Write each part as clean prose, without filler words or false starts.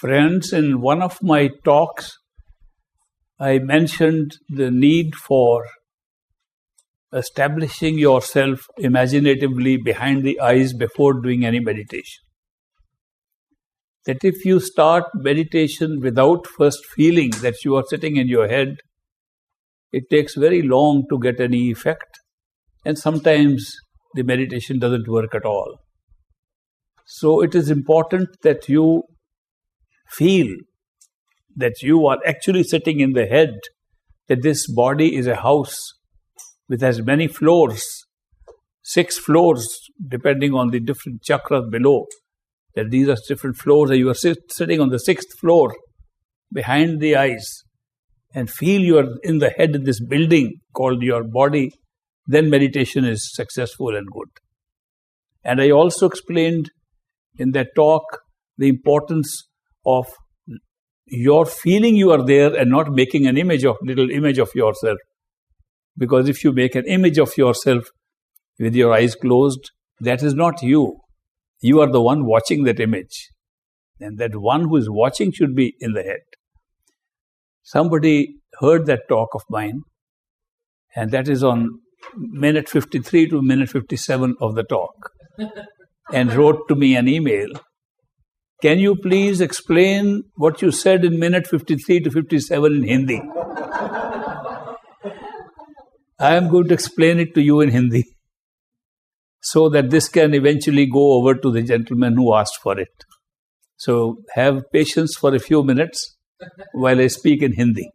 Friends, in one of my talks, I mentioned the need for establishing yourself imaginatively behind the eyes before doing any meditation. That if you start meditation without first feeling that you are sitting in your head, it takes very long to get any effect, and sometimes the meditation doesn't work at all. So it is important that you feel that you are actually sitting in the head, that this body is a house with as many floors, 6 floors, depending on the different chakras below, that these are different floors, and you are sitting on the 6th floor behind the eyes, and feel you are in the head of this building called your body, then meditation is successful and good. And I also explained in that talk the importance of your feeling you are there and not making an little image of yourself. Because if you make an image of yourself with your eyes closed, that is not you. You are the one watching that image. And that one who is watching should be in the head. Somebody heard that talk of mine, and that is on minute 53 to minute 57 of the talk, and wrote to me an email. Can you please explain what you said in minute 53 to 57 in Hindi? I am going to explain it to you in Hindi, so that this can eventually go over to the gentleman who asked for it. So have patience for a few minutes while I speak in Hindi.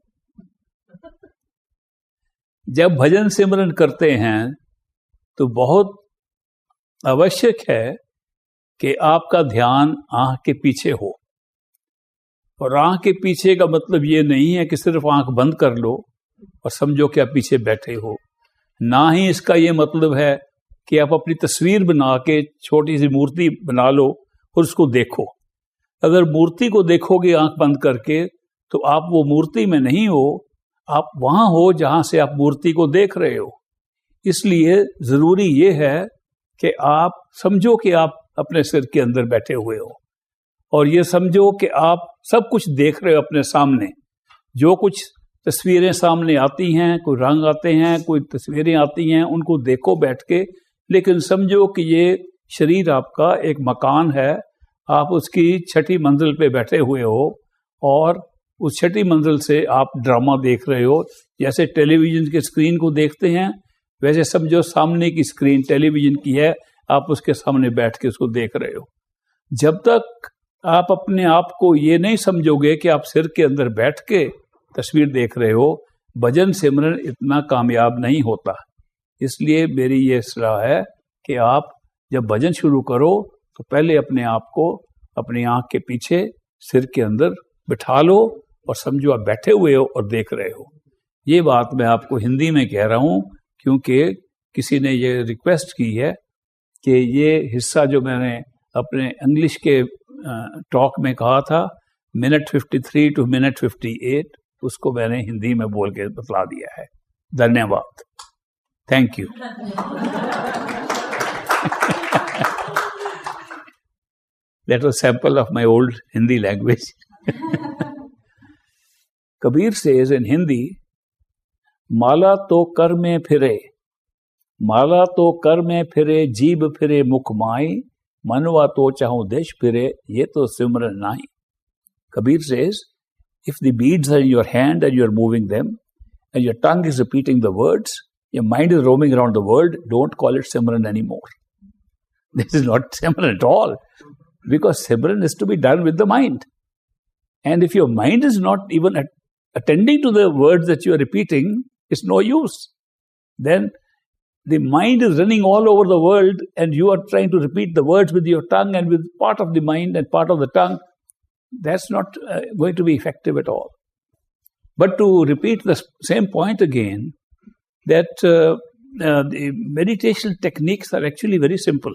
जब भजन सिमरन करते हैं तो बहुत आवश्यक है कि आपका ध्यान आँख के पीछे हो. और आँख के पीछे का मतलब ये नहीं है कि सिर्फ आँख बंद कर लो और समझो कि आप पीछे बैठे हो. ना ही इसका ये मतलब है कि आप अपनी तस्वीर बना के छोटी सी मूर्ति बना लो और उसको देखो. अगर मूर्ति को देखोगे आँख बंद करके तो आप वो मूर्ति में नहीं हो, आप वहाँ हो जहाँ से आप मूर्ति को देख रहे हो. इसलिए ज़रूरी ये है कि आप समझो कि आप अपने सिर के अंदर बैठे हुए हो, और ये समझो कि आप सब कुछ देख रहे हो अपने सामने. जो कुछ तस्वीरें सामने आती हैं, कोई रंग आते हैं, कोई तस्वीरें आती हैं, उनको देखो बैठ के, लेकिन समझो कि ये शरीर आपका एक मकान है, आप उसकी 6ठी मंजिल पे बैठे हुए हो और उस 6ठी मंजिल से आप ड्रामा देख रहे हो. जैसे टेलीविज़न के स्क्रीन को देखते हैं, वैसे समझो सामने की स्क्रीन टेलीविज़न की है, आप उसके सामने बैठ के उसको देख रहे हो. जब तक आप अपने आप को ये नहीं समझोगे कि आप सिर के अंदर बैठ के तस्वीर देख रहे हो, भजन सिमरन इतना कामयाब नहीं होता. इसलिए मेरी ये सलाह है कि आप जब भजन शुरू करो तो पहले अपने आप को अपनी आँख के पीछे सिर के अंदर बिठा लो और समझो आप बैठे हुए हो और देख रहे हो. ये बात मैं आपको हिंदी में कह रहा हूँ क्योंकि किसी ने ये रिक्वेस्ट की है कि ये हिस्सा जो मैंने अपने इंग्लिश के टॉक में कहा था मिनट 53 टू मिनट 58, उसको मैंने हिंदी में बोल के बतला दिया है. धन्यवाद. Thank you. That was a sample of my old Hindi language. Kabir says in Hindi, माला तो कर में फिरे, माला तो कर में फिरे, जीभ फिरे मुख माई, मनवा तो चाहूं देश फिरे, ये तो सिमरन नाई. Kabir says, if the beads are in your hand and you are moving them, and your tongue is repeating the words, your mind is roaming around the world, don't call it Simran anymore. This is not Simran at all, because Simran is to be done with the mind. And if your mind is not even attending to the words that you are repeating, it's no use. Then the mind is running all over the world and you are trying to repeat the words with your tongue and with part of the mind and part of the tongue. That's not going to be effective at all. But to repeat the same point again, that the meditation techniques are actually very simple.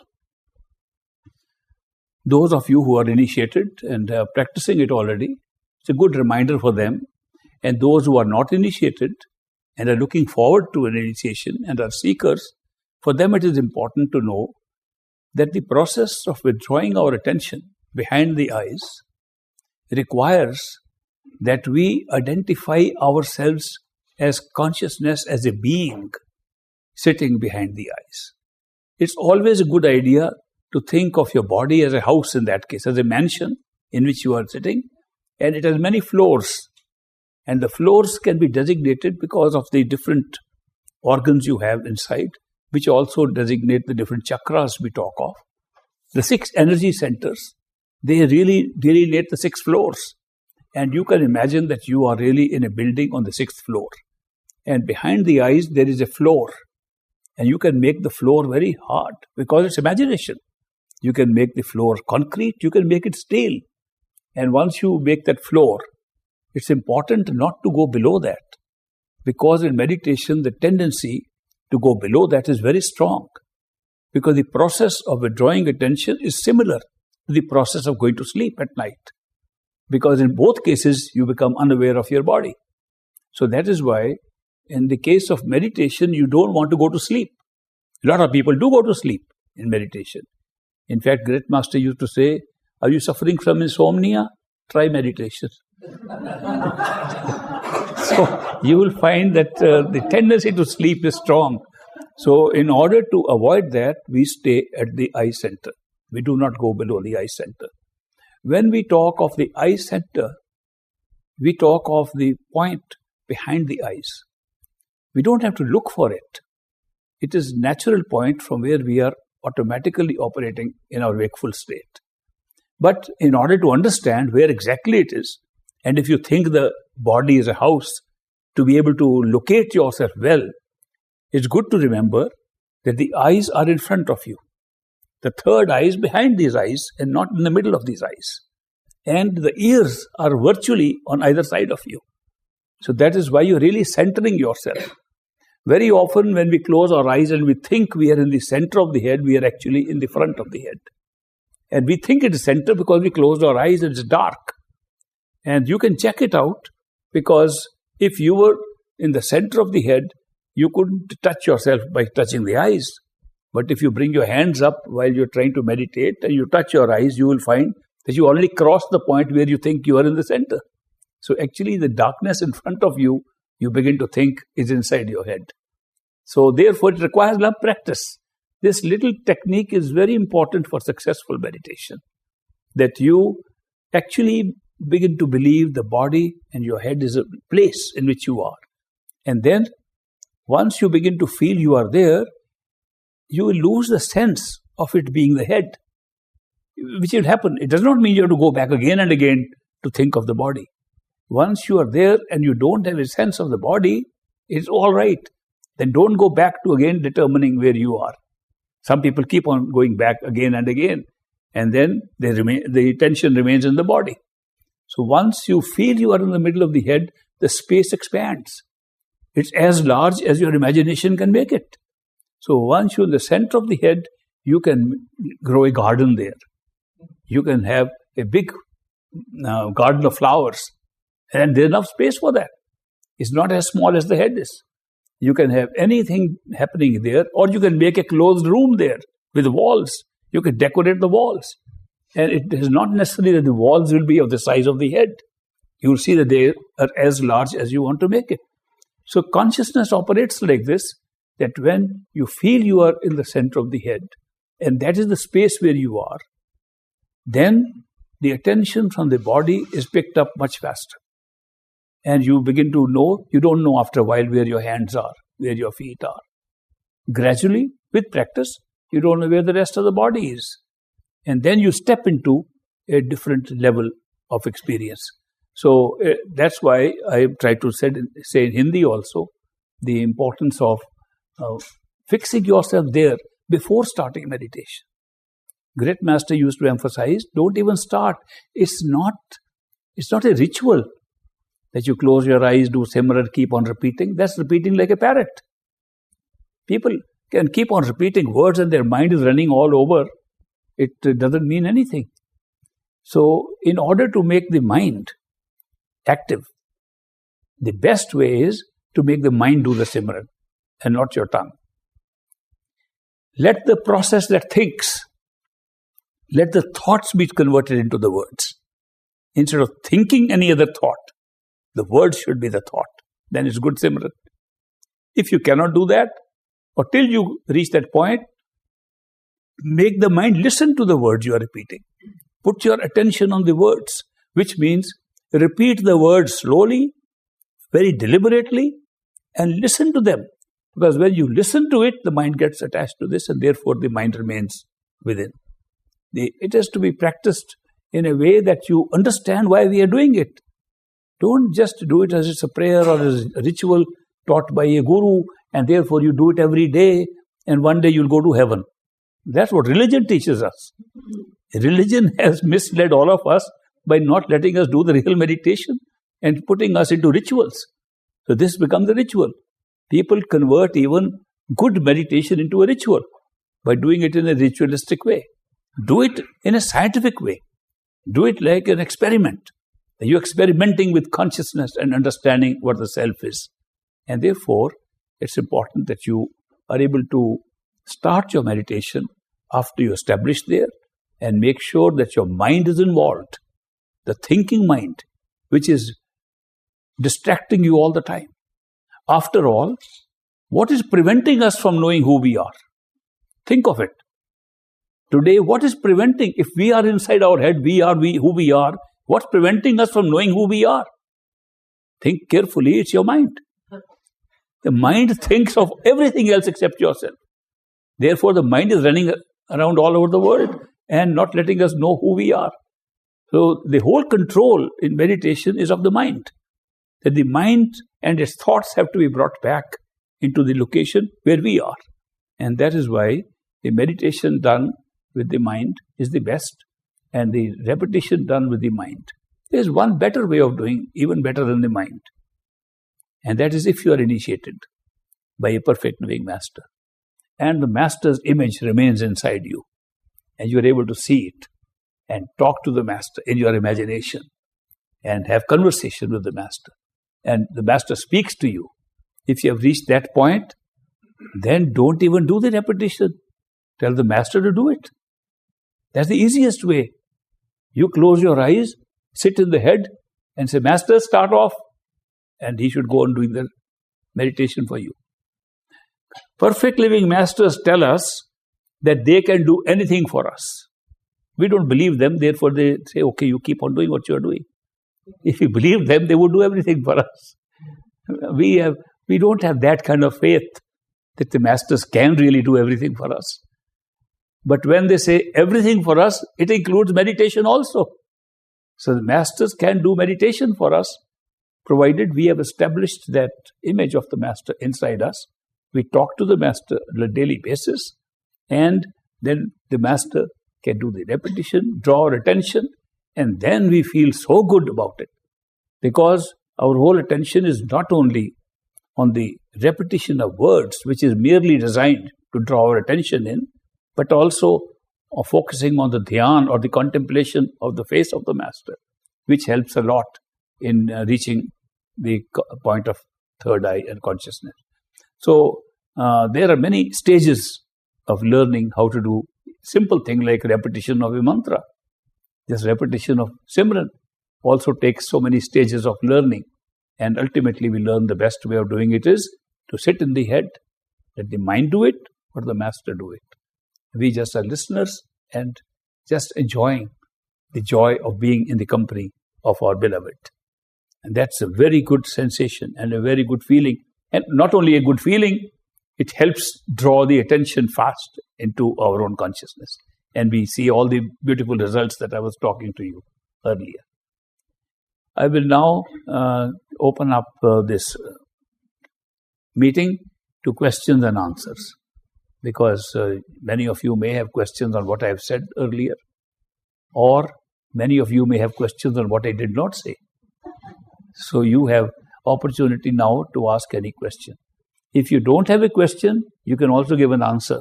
Those of you who are initiated and are practicing it already, it's a good reminder for them. And those who are not initiated and are looking forward to an initiation and are seekers, for them it is important to know that the process of withdrawing our attention behind the eyes requires that we identify ourselves as consciousness, as a being sitting behind the eyes. It's always a good idea to think of your body as a house, in that case, as a mansion in which you are sitting, and it has many floors. And the floors can be designated because of the different organs you have inside, which also designate the different chakras we talk of. The 6 energy centers, they really delineate the 6 floors. And you can imagine that you are really in a building on the 6th floor. And behind the eyes, there is a floor. And you can make the floor very hard because it's imagination. You can make the floor concrete, you can make it steel. And once you make that floor, it's important not to go below that. Because in meditation, the tendency to go below that is very strong. Because the process of withdrawing attention is similar to the process of going to sleep at night. Because in both cases, you become unaware of your body. So that is why, in the case of meditation, you don't want to go to sleep. A lot of people do go to sleep in meditation. In fact, Great Master used to say, are you suffering from insomnia? Try meditation. So you will find that the tendency to sleep is strong. So in order to avoid that, we stay at the eye center. We do not go below the eye center. When we talk of the eye center, we talk of the point behind the eyes. We don't have to look for it. It is a natural point from where we are automatically operating in our wakeful state. But in order to understand where exactly it is, and if you think the body is a house, to be able to locate yourself well, it's good to remember that the eyes are in front of you. The third eye is behind these eyes and not in the middle of these eyes. And the ears are virtually on either side of you. So that is why you're really centering yourself. Very often when we close our eyes and we think we are in the center of the head, we are actually in the front of the head. And we think it is center because we closed our eyes and it's dark. And you can check it out, because if you were in the center of the head, you couldn't touch yourself by touching the eyes. But if you bring your hands up while you're trying to meditate and you touch your eyes, you will find that you already crossed the point where you think you are in the center. So actually the darkness in front of you, you begin to think is inside your head. So therefore it requires a lot of practice. This little technique is very important for successful meditation. That you actually begin to believe the body and your head is a place in which you are. And then once you begin to feel you are there, you will lose the sense of it being the head, which will happen. It does not mean you have to go back again and again to think of the body. Once you are there and you don't have a sense of the body, it's all right. Then don't go back to again determining where you are. Some people keep on going back again and again, and then the attention remains in the body. So once you feel you are in the middle of the head, the space expands. It's as large as your imagination can make it. So once you're in the center of the head, you can grow a garden there. You can have a big garden of flowers, and there's enough space for that. It's not as small as the head is. You can have anything happening there, or you can make a closed room there with walls. You can decorate the walls. And it is not necessary that the walls will be of the size of the head. You will see that they are as large as you want to make it. So consciousness operates like this, that when you feel you are in the center of the head, and that is the space where you are, then the attention from the body is picked up much faster. And you begin to know, you don't know after a while where your hands are, where your feet are. Gradually, with practice, you don't know where the rest of the body is. And then you step into a different level of experience. So that's why I try to say in Hindi also, the importance of fixing yourself there before starting meditation. Great Master used to emphasize, don't even start. It's not a ritual that you close your eyes, do Simran, keep on repeating. That's repeating like a parrot. People can keep on repeating words and their mind is running all over. It doesn't mean anything. So in order to make the mind active, the best way is to make the mind do the Simran and not your tongue. Let the process that thinks, let the thoughts be converted into the words. instead of thinking any other thought, the word should be the thought. Then it's good Simran. If you cannot do that, or till you reach that point, make the mind listen to the words you are repeating. Put your attention on the words, which means repeat the words slowly, very deliberately, and listen to them. Because when you listen to it, the mind gets attached to this, and therefore the mind remains within. It has to be practiced in a way that you understand why we are doing it. Don't just do it as it's a prayer or as a ritual taught by a guru, and therefore you do it every day, and one day you'll go to heaven. That's what religion teaches us. Religion has misled all of us by not letting us do the real meditation and putting us into rituals. So this becomes a ritual. People convert even good meditation into a ritual by doing it in a ritualistic way. Do it in a scientific way. Do it like an experiment. You're experimenting with consciousness and understanding what the self is. And therefore, it's important that you are able to start your meditation after you establish there and make sure that your mind is involved. The thinking mind, which is distracting you all the time. After all, what is preventing us from knowing who we are? Think of it. Today, what is preventing? If we are inside our head, who we are, what's preventing us from knowing who we are? Think carefully, it's your mind. The mind thinks of everything else except yourself. Therefore, the mind is running around all over the world and not letting us know who we are. So, the whole control in meditation is of the mind. That the mind and its thoughts have to be brought back into the location where we are. And that is why the meditation done with the mind is the best, and the repetition done with the mind. There is one better way of doing, even better than the mind. And that is if you are initiated by a perfect living master. And the master's image remains inside you. And you are able to see it and talk to the master in your imagination and have conversation with the master. And the master speaks to you. If you have reached that point, then don't even do the repetition. Tell the master to do it. That's the easiest way. You close your eyes, sit in the head, and say, Master, start off. And he should go on doing the meditation for you. Perfect living masters tell us that they can do anything for us. We don't believe them, therefore they say, okay, you keep on doing what you are doing. If we believe them, they would do everything for us. We don't have that kind of faith that the masters can really do everything for us. But when they say everything for us, it includes meditation also. So the masters can do meditation for us, provided we have established that image of the master inside us. We talk to the master on a daily basis, and then the master can do the repetition, draw our attention, and then we feel so good about it. Because our whole attention is not only on the repetition of words, which is merely designed to draw our attention in, but also focusing on the dhyan or the contemplation of the face of the master, which helps a lot in reaching the point of third eye and consciousness. So there are many stages of learning how to do simple thing like repetition of a mantra. This repetition of Simran also takes so many stages of learning, and ultimately we learn the best way of doing it is to sit in the head, let the mind do it or the master do it. We just are listeners and just enjoying the joy of being in the company of our beloved. And that's a very good sensation and a very good feeling. And not only a good feeling, it helps draw the attention fast into our own consciousness. And we see all the beautiful results that I was talking to you earlier. I will now open up this meeting to questions and answers, because many of you may have questions on what I have said earlier, or many of you may have questions on what I did not say. So you have opportunity now to ask any question. If you don't have a question, you can also give an answer,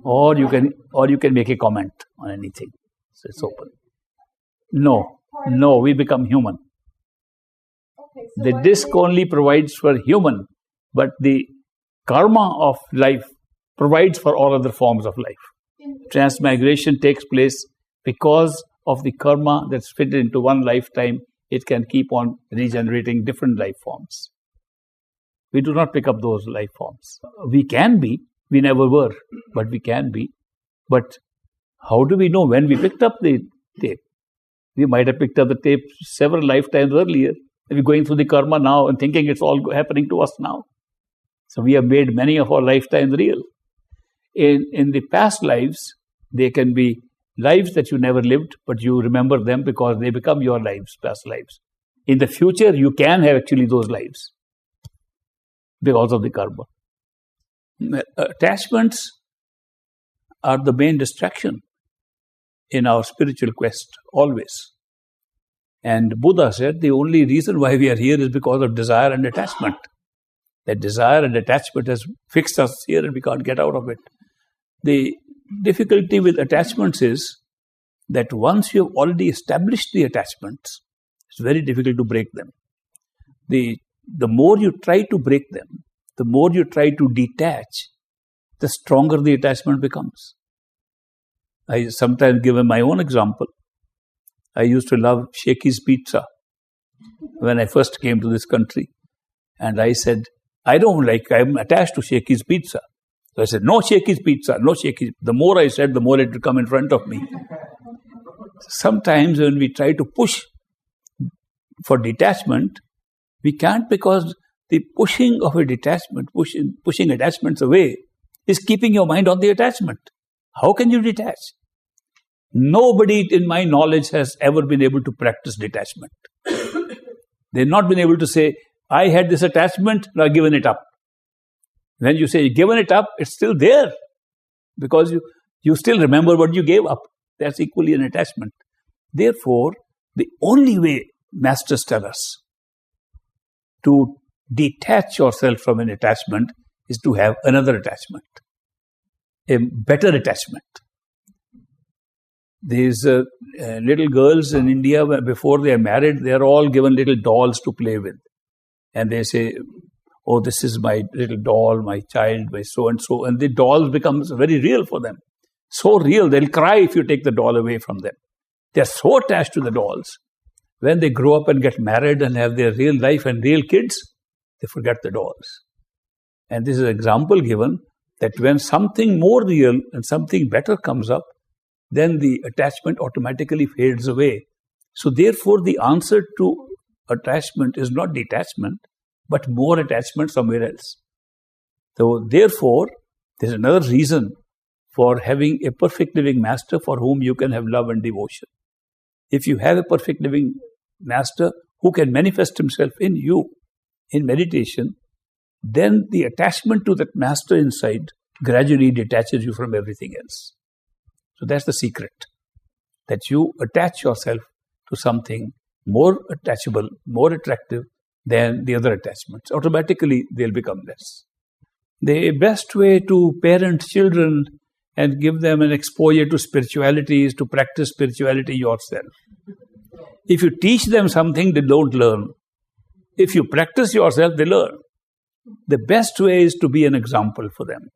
or you can make a comment on anything. So it's open. No, we become human. Okay, so the disc only provides for human, but the karma of life provides for all other forms of life. Transmigration takes place because of the karma that's fitted into one lifetime, it can keep on regenerating different life forms. We do not pick up those life forms. We can be, we never were, but we can be. But how do we know when we picked up the tape? We might have picked up the tape several lifetimes earlier. We're going through the karma now and thinking it's all happening to us now. So we have made many of our lifetimes real. In the past lives, they can be lives that you never lived, but you remember them because they become your lives, past lives. In the future, you can have actually those lives because of the karma. Attachments are the main distraction in our spiritual quest, always. And Buddha said the only reason why we are here is because of desire and attachment. That desire and attachment has fixed us here and we can't get out of it. The difficulty with attachments is that once you have already established the attachments, it's very difficult to break them. The more you try to break them, the more you try to detach, the stronger the attachment becomes. I sometimes give my own example. I used to love Shakey's Pizza when I first came to this country. And I said, I'm attached to Shakey's Pizza. So I said, no Shakey's Pizza, no Shakey's. The more I said, the more it would come in front of me. Sometimes when we try to push for detachment, we can't, because the pushing of a detachment, pushing attachments away, is keeping your mind on the attachment. How can you detach? Nobody in my knowledge has ever been able to practice detachment. They've not been able to say, I had this attachment, now I've given it up. When you say given it up, it's still there because you still remember what you gave up. That's equally an attachment. Therefore, the only way masters tell us to detach yourself from an attachment is to have another attachment, a better attachment. These little girls in India, before they are married, they are all given little dolls to play with. And they say, oh, this is my little doll, my child, my so-and-so. And the dolls becomes very real for them. So real, they'll cry if you take the doll away from them. They're so attached to the dolls. When they grow up and get married and have their real life and real kids, they forget the dolls. And this is an example given that when something more real and something better comes up, then the attachment automatically fades away. So therefore, the answer to attachment is not detachment, but more attachment somewhere else. So therefore, there's another reason for having a perfect living master for whom you can have love and devotion. If you have a perfect living master who can manifest himself in you in meditation, then the attachment to that master inside gradually detaches you from everything else. So that's the secret, that you attach yourself to something more attachable, more attractive than the other attachments. Automatically, they'll become less. The best way to parent children and give them an exposure to spirituality is to practice spirituality yourself. If you teach them something, they don't learn. If you practice yourself, they learn. The best way is to be an example for them.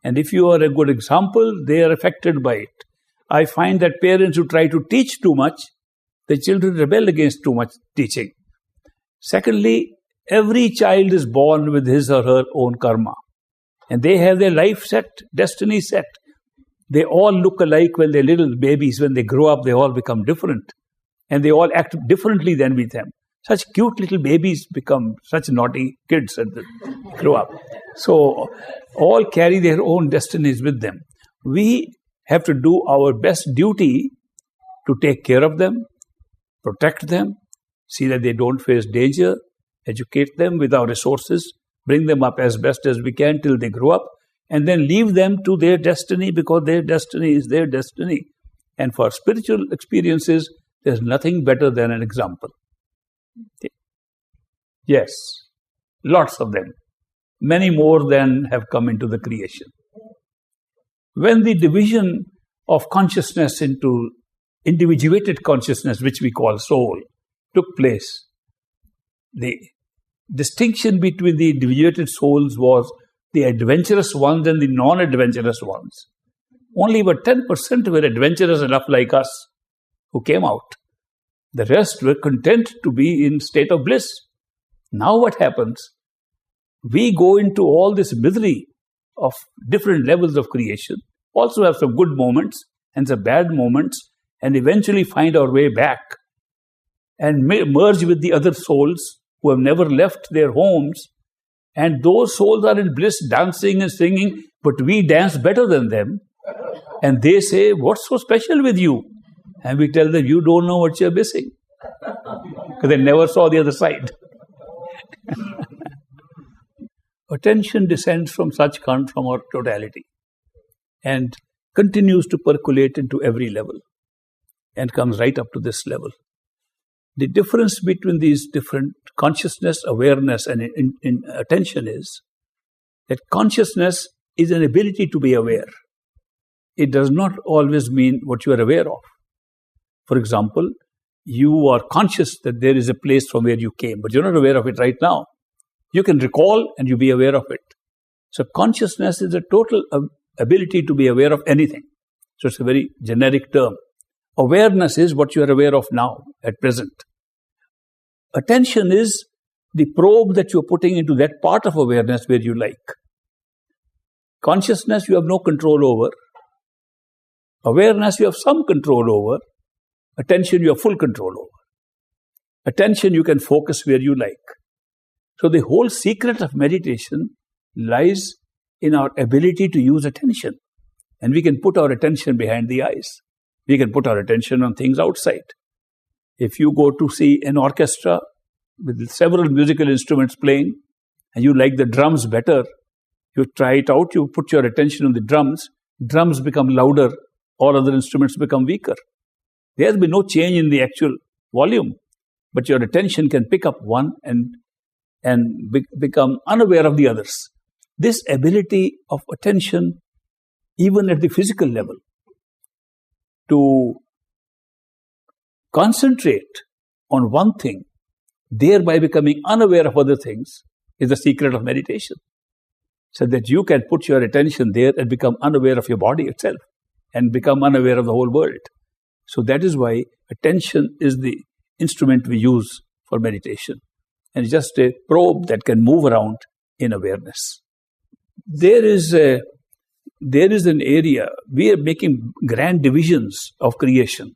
And if you are a good example, they are affected by it. I find that parents who try to teach too much, the children rebel against too much teaching. Secondly, every child is born with his or her own karma. And they have their life set, destiny set. They all look alike when they're little babies. When they grow up, they all become different. And they all act differently than with them. Such cute little babies become such naughty kids as they grow up. So all carry their own destinies with them. We have to do our best duty to take care of them, protect them, see that they don't face danger, educate them with our resources, bring them up as best as we can till they grow up, and then leave them to their destiny, because their destiny is their destiny. And for spiritual experiences, there's nothing better than an example. Okay. Yes, lots of them. Many more than have come into the creation. When the division of consciousness into individuated consciousness, which we call soul, took place, the distinction between the individuated souls was the adventurous ones and the non-adventurous ones. Only about 10% were adventurous enough like us who came out. The rest were content to be in state of bliss. Now what happens? We go into all this misery of different levels of creation, also have some good moments and some bad moments, and eventually find our way back and merge with the other souls who have never left their homes. And those souls are in bliss, dancing and singing, but we dance better than them. And they say, what's so special with you? And we tell them, you don't know what you're missing. Because they never saw the other side. Attention descends from such from our totality and continues to percolate into every level and comes right up to this level. The difference between these different consciousness, awareness, and attention is that consciousness is an ability to be aware. It does not always mean what you are aware of. For example, you are conscious that there is a place from where you came, but you're not aware of it right now. You can recall and you be aware of it. So consciousness is a total ability to be aware of anything. So it's a very generic term. Awareness is what you are aware of now, at present. Attention is the probe that you're putting into that part of awareness where you like. Consciousness you have no control over. Awareness you have some control over. Attention you have full control over. Attention you can focus where you like. So the whole secret of meditation lies in our ability to use attention. And we can put our attention behind the eyes. We can put our attention on things outside. If you go to see an orchestra with several musical instruments playing, and you like the drums better, you try it out, you put your attention on the drums become louder, all other instruments become weaker. There has been no change in the actual volume, but your attention can pick up one and become unaware of the others. This ability of attention, even at the physical level, to concentrate on one thing, thereby becoming unaware of other things, is the secret of meditation. So that you can put your attention there and become unaware of your body itself and become unaware of the whole world. So that is why attention is the instrument we use for meditation. And it's just a probe that can move around in awareness. There is an area, we are making grand divisions of creation.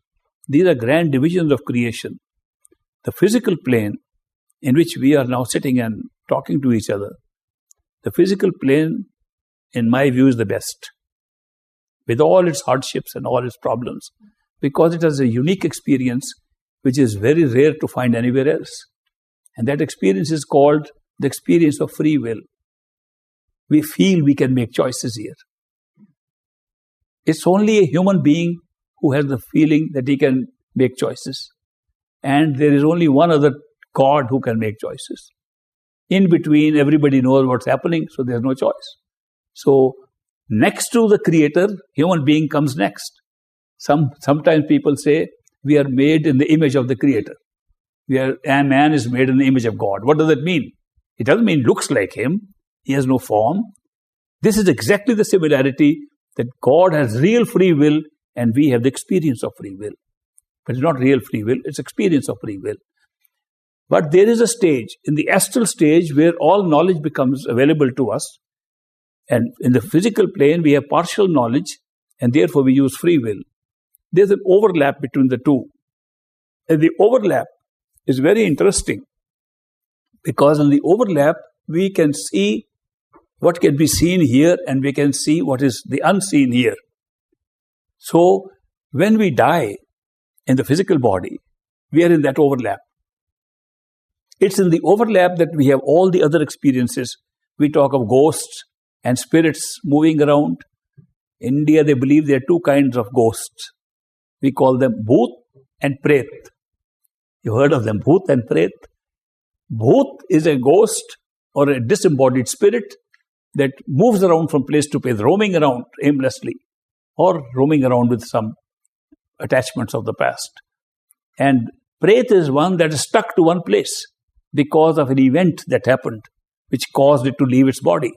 These are grand divisions of creation. The physical plane in which we are now sitting and talking to each other, the physical plane, in my view, is the best. With all its hardships and all its problems, because it has a unique experience which is very rare to find anywhere else. And that experience is called the experience of free will. We feel we can make choices here. It's only a human being who has the feeling that he can make choices. And there is only one other God who can make choices. In between, everybody knows what's happening, so there's no choice. So, next to the Creator, human being comes next. Sometimes people say, we are made in the image of the Creator. Man is made in the image of God. What does that mean? It doesn't mean looks like Him. He has no form. This is exactly the similarity that God has real free will and we have the experience of free will. But it's not real free will, it's experience of free will. But there is a stage, in the astral stage, where all knowledge becomes available to us. And in the physical plane, we have partial knowledge, and therefore we use free will. There's an overlap between the two. And the overlap is very interesting, because in the overlap, we can see what can be seen here, and we can see what is the unseen here. So, when we die in the physical body, we are in that overlap. It's in the overlap that we have all the other experiences. We talk of ghosts and spirits moving around. In India, they believe there are two kinds of ghosts. We call them Bhoot and Pret. You heard of them, Bhoot and Pret? Bhoot is a ghost or a disembodied spirit that moves around from place to place, roaming around aimlessly or roaming around with some attachments of the past. And Pret is one that is stuck to one place because of an event that happened which caused it to leave its body,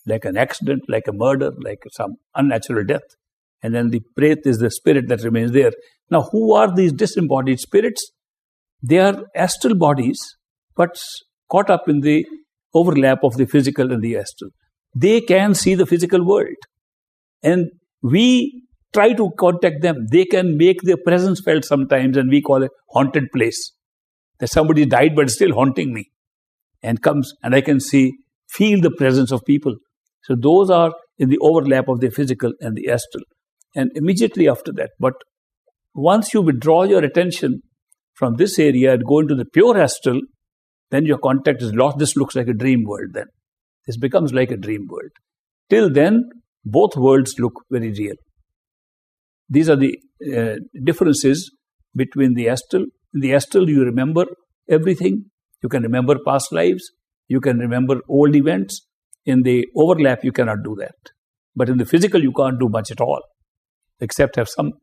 like an accident, like a murder, like some unnatural death. And then the Pret is the spirit that remains there. Now, who are these disembodied spirits? They are astral bodies, but caught up in the overlap of the physical and the astral. They can see the physical world. And we try to contact them. They can make their presence felt sometimes, and we call it haunted place. That somebody died but still haunting me. And comes, and I can feel the presence of people. So those are in the overlap of the physical and the astral. And immediately after that, but once you withdraw your attention from this area and go into the pure astral, then your contact is lost. This looks like a dream world then. This becomes like a dream world. Till then, both worlds look very real. These are the differences between the astral. In the astral, you remember everything. You can remember past lives. You can remember old events. In the overlap, you cannot do that. But in the physical, you can't do much at all, except have some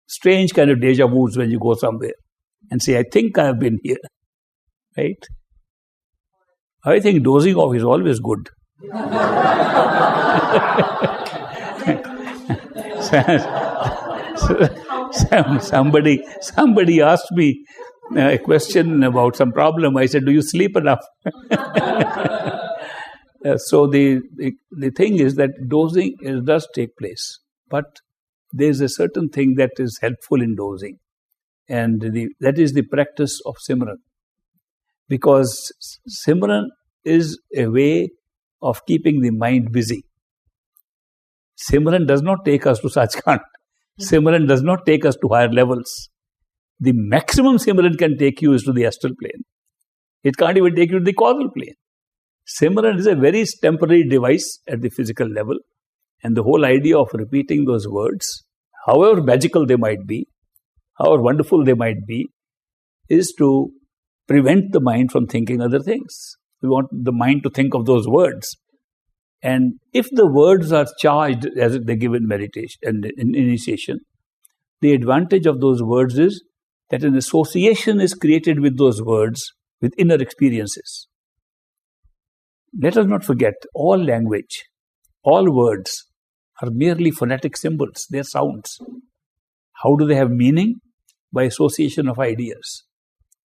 strange kind of deja vus when you go somewhere and say, I think I have been here. Right? I think dozing off is always good. Somebody asked me a question about some problem. I said, do you sleep enough? So the thing is that dozing does take place, but there is a certain thing that is helpful in dozing, and that is the practice of Simran. Because Simran is a way of keeping the mind busy. Simran does not take us to Sachkhand. Simran does not take us to higher levels. The maximum Simran can take you is to the astral plane. It can't even take you to the causal plane. Simran is a very temporary device at the physical level, and the whole idea of repeating those words, however magical they might be, however wonderful they might be, is to prevent the mind from thinking other things. We want the mind to think of those words. And if the words are charged as they give in meditation and in initiation, the advantage of those words is that an association is created with those words, with inner experiences. Let us not forget, all language, all words are merely phonetic symbols. They are sounds. How do they have meaning? By association of ideas.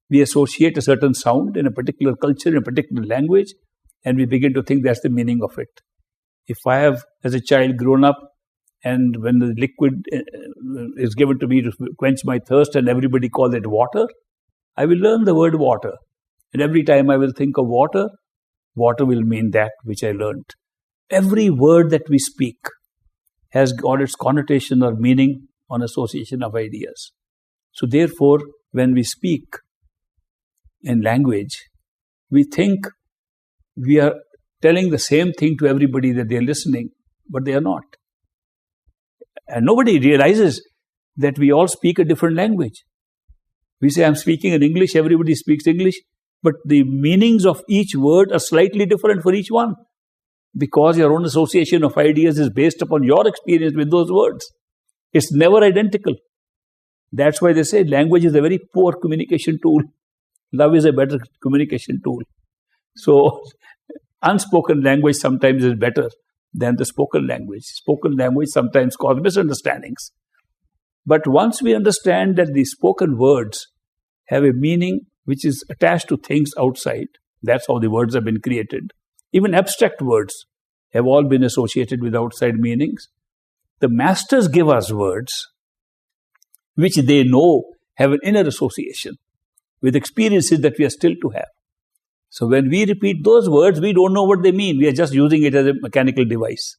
We associate a certain sound in a particular culture, in a particular language, and we begin to think that's the meaning of it. If I have, as a child, grown up, and when the liquid is given to me to quench my thirst and everybody calls it water, I will learn the word water. And every time I will think of water, water will mean that which I learned. Every word that we speak has got its connotation or meaning on association of ideas. So therefore, when we speak in language, we think we are telling the same thing to everybody that they are listening, but they are not. And nobody realizes that we all speak a different language. We say, I'm speaking in English, everybody speaks English, but the meanings of each word are slightly different for each one, because your own association of ideas is based upon your experience with those words. It's never identical. That's why they say language is a very poor communication tool. Love is a better communication tool. So, unspoken language sometimes is better than the spoken language. Spoken language sometimes causes misunderstandings. But once we understand that the spoken words have a meaning which is attached to things outside, that's how the words have been created. Even abstract words have all been associated with outside meanings. The masters give us words which they know have an inner association with experiences that we are still to have. So when we repeat those words, we don't know what they mean. We are just using it as a mechanical device.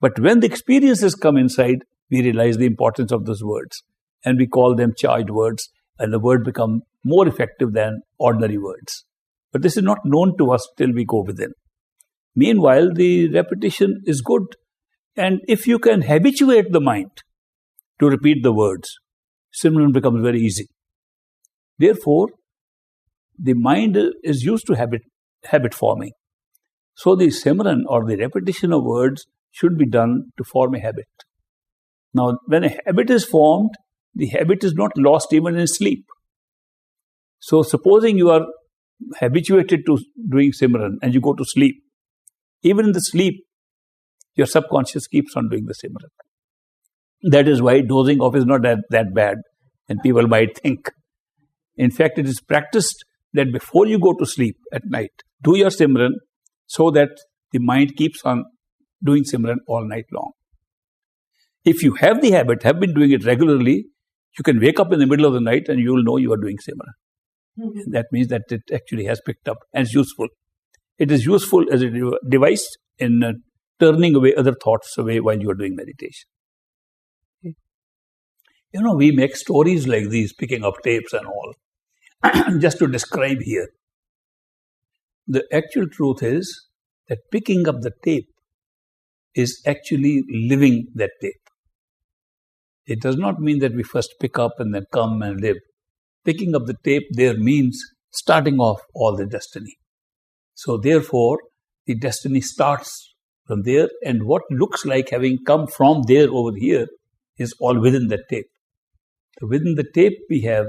But when the experiences come inside, we realize the importance of those words. And we call them charged words. And the word become more effective than ordinary words. But this is not known to us till we go within. Meanwhile, the repetition is good. And if you can habituate the mind to repeat the words, Simran becomes very easy. Therefore, the mind is used to habit forming. So the Simran or the repetition of words should be done to form a habit. Now, when a habit is formed, the habit is not lost even in sleep. So supposing you are habituated to doing Simran and you go to sleep, even in the sleep, your subconscious keeps on doing the Simran. That is why dozing off is not that bad. And people might think. In fact, it is practiced that before you go to sleep at night, do your Simran so that the mind keeps on doing Simran all night long. If you have the habit, have been doing it regularly, you can wake up in the middle of the night and you will know you are doing Simran. And that means that it actually has picked up and is useful. It is useful as a device in turning away other thoughts away while you are doing meditation. Okay. We make stories like these, picking up tapes and all, just to describe here. The actual truth is that picking up the tape is actually living that tape. It does not mean that we first pick up and then come and live. Picking up the tape there means starting off all the destiny. So therefore, the destiny starts from there, and what looks like having come from there over here is all within that tape. So within the tape, we have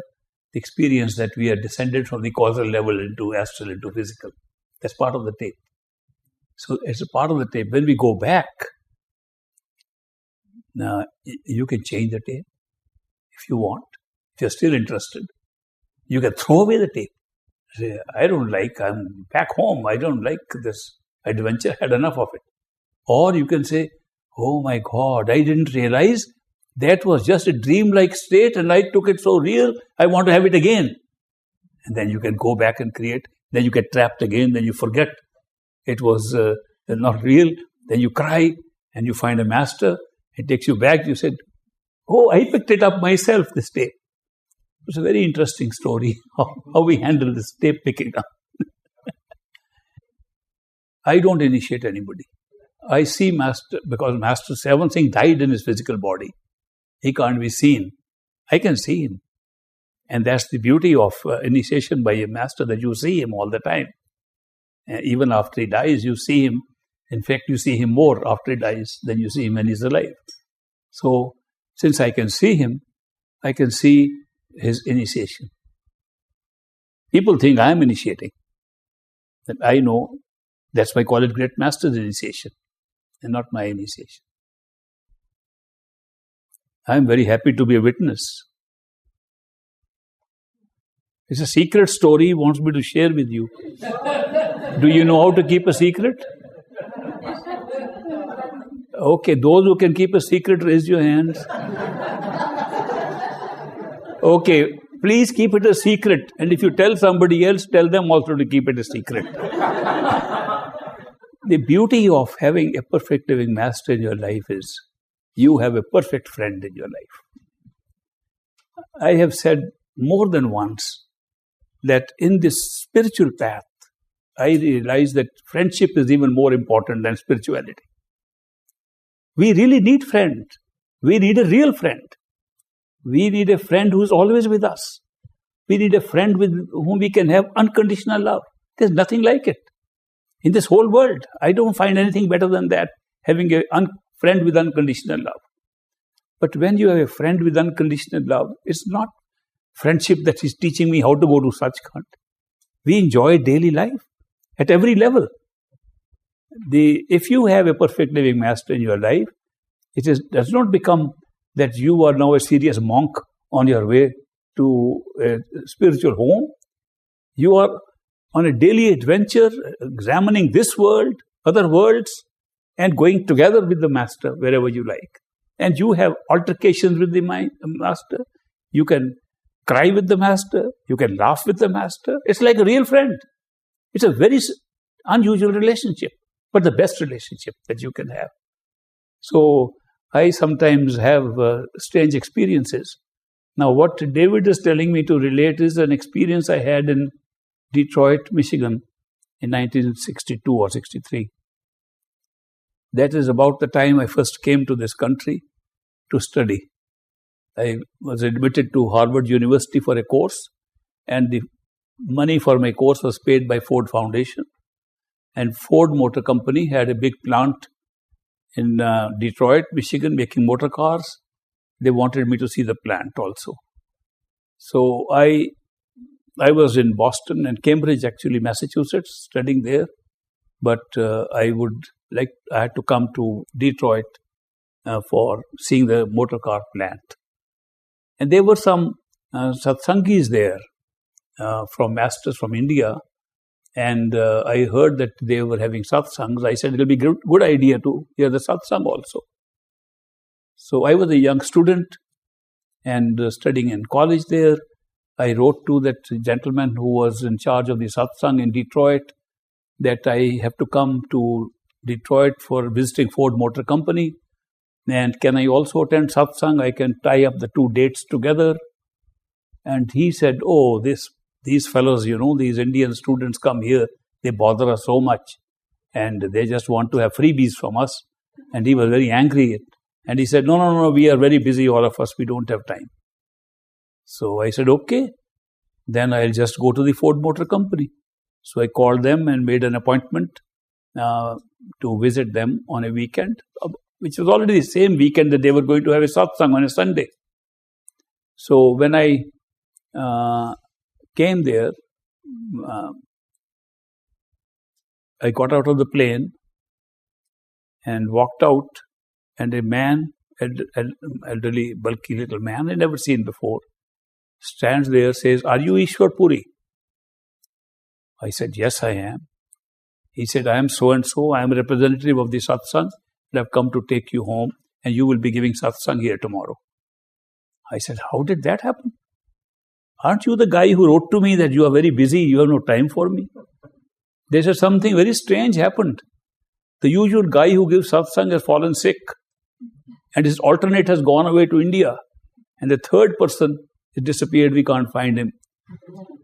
the experience that we are descended from the causal level into astral, into physical. That's part of the tape. So it's a part of the tape. When we go back, now you can change the tape if you want. If you're still interested, you can throw away the tape. Say, I'm back home. I don't like this adventure. I had enough of it. Or you can say, oh my God, I didn't realize that was just a dream-like state and I took it so real, I want to have it again. And then you can go back and create. Then you get trapped again. Then you forget it was not real. Then you cry and you find a master. It takes you back. You said, oh, I picked it up myself, this tape. It's a very interesting story how we handle this tape picking up. I don't initiate anybody. I see Master, because Master Seven Singh died in his physical body. He can't be seen. I can see him. And that's the beauty of initiation by a master, that you see him all the time. Even after he dies, you see him. In fact, you see him more after he dies than you see him when he's alive. So, since I can see him, I can see his initiation. People think I am initiating. That I know, that's why I call it Great Master's initiation, and not my initiation. I am very happy to be a witness. It's a secret story he wants me to share with you. Do you know how to keep a secret? Okay, those who can keep a secret, raise your hands. Okay, please keep it a secret. And if you tell somebody else, tell them also to keep it a secret. The beauty of having a perfect living master in your life is you have a perfect friend in your life. I have said more than once that in this spiritual path, I realize that friendship is even more important than spirituality. We really need friends. We need a real friend. We need a friend who is always with us. We need a friend with whom we can have unconditional love. There's nothing like it. In this whole world, I don't find anything better than that, having a friend with unconditional love. But when you have a friend with unconditional love, it's not friendship that is teaching me how to go to Sachkhand. We enjoy daily life at every level. If you have a perfect living master in your life, does not become that you are now a serious monk on your way to a spiritual home. You are on a daily adventure, examining this world, other worlds, and going together with the master wherever you like. And you have altercations with the master. You can cry with the master. You can laugh with the master. It's like a real friend. It's a very unusual relationship, but the best relationship that you can have. So I sometimes have strange experiences. Now, what David is telling me to relate is an experience I had in Detroit, Michigan in 1962 or 63. That is about the time I first came to this country to study. I was admitted to Harvard University for a course, and the money for my course was paid by Ford Foundation. And Ford Motor Company had a big plant in Detroit, Michigan, making motor cars. They wanted me to see the plant also. So I was in Boston and Cambridge, actually, Massachusetts, studying there. But I had to come to Detroit for seeing the motor car plant. And there were some satsangis there from masters from India. And I heard that they were having satsangs. I said, it'll be a good idea to hear the satsang also. So I was a young student and studying in college there. I wrote to that gentleman who was in charge of the satsang in Detroit that I have to come to Detroit for visiting Ford Motor Company. And can I also attend satsang? I can tie up the two dates together. And he said, oh, these fellows, these Indian students come here, they bother us so much and they just want to have freebies from us. And he was very angry. And he said, no, we are very busy, all of us, we don't have time. So I said, okay, then I'll just go to the Ford Motor Company. So I called them and made an appointment to visit them on a weekend, which was already the same weekend that they were going to have a satsang on a Sunday. So when I came there, I got out of the plane and walked out, and a man, elderly, bulky little man I'd never seen before, stands there, says, are you Ishwar Puri? I said, yes, I am. He said, I am so-and-so, I am a representative of the satsang, and I've come to take you home, and you will be giving satsang here tomorrow. I said, how did that happen? Aren't you the guy who wrote to me that you are very busy, you have no time for me? They said something very strange happened. The usual guy who gives satsang has fallen sick and his alternate has gone away to India. And the third person has disappeared, we can't find him.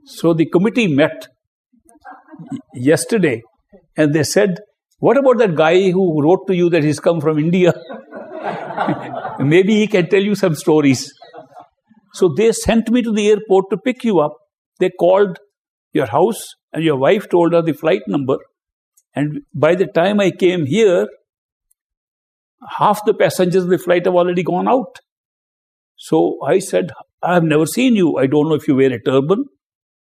So the committee met yesterday and they said, what about that guy who wrote to you that he's come from India? Maybe he can tell you some stories. So they sent me to the airport to pick you up. They called your house and your wife told her the flight number. And by the time I came here, half the passengers of the flight have already gone out. So I said, I have never seen you. I don't know if you wear a turban,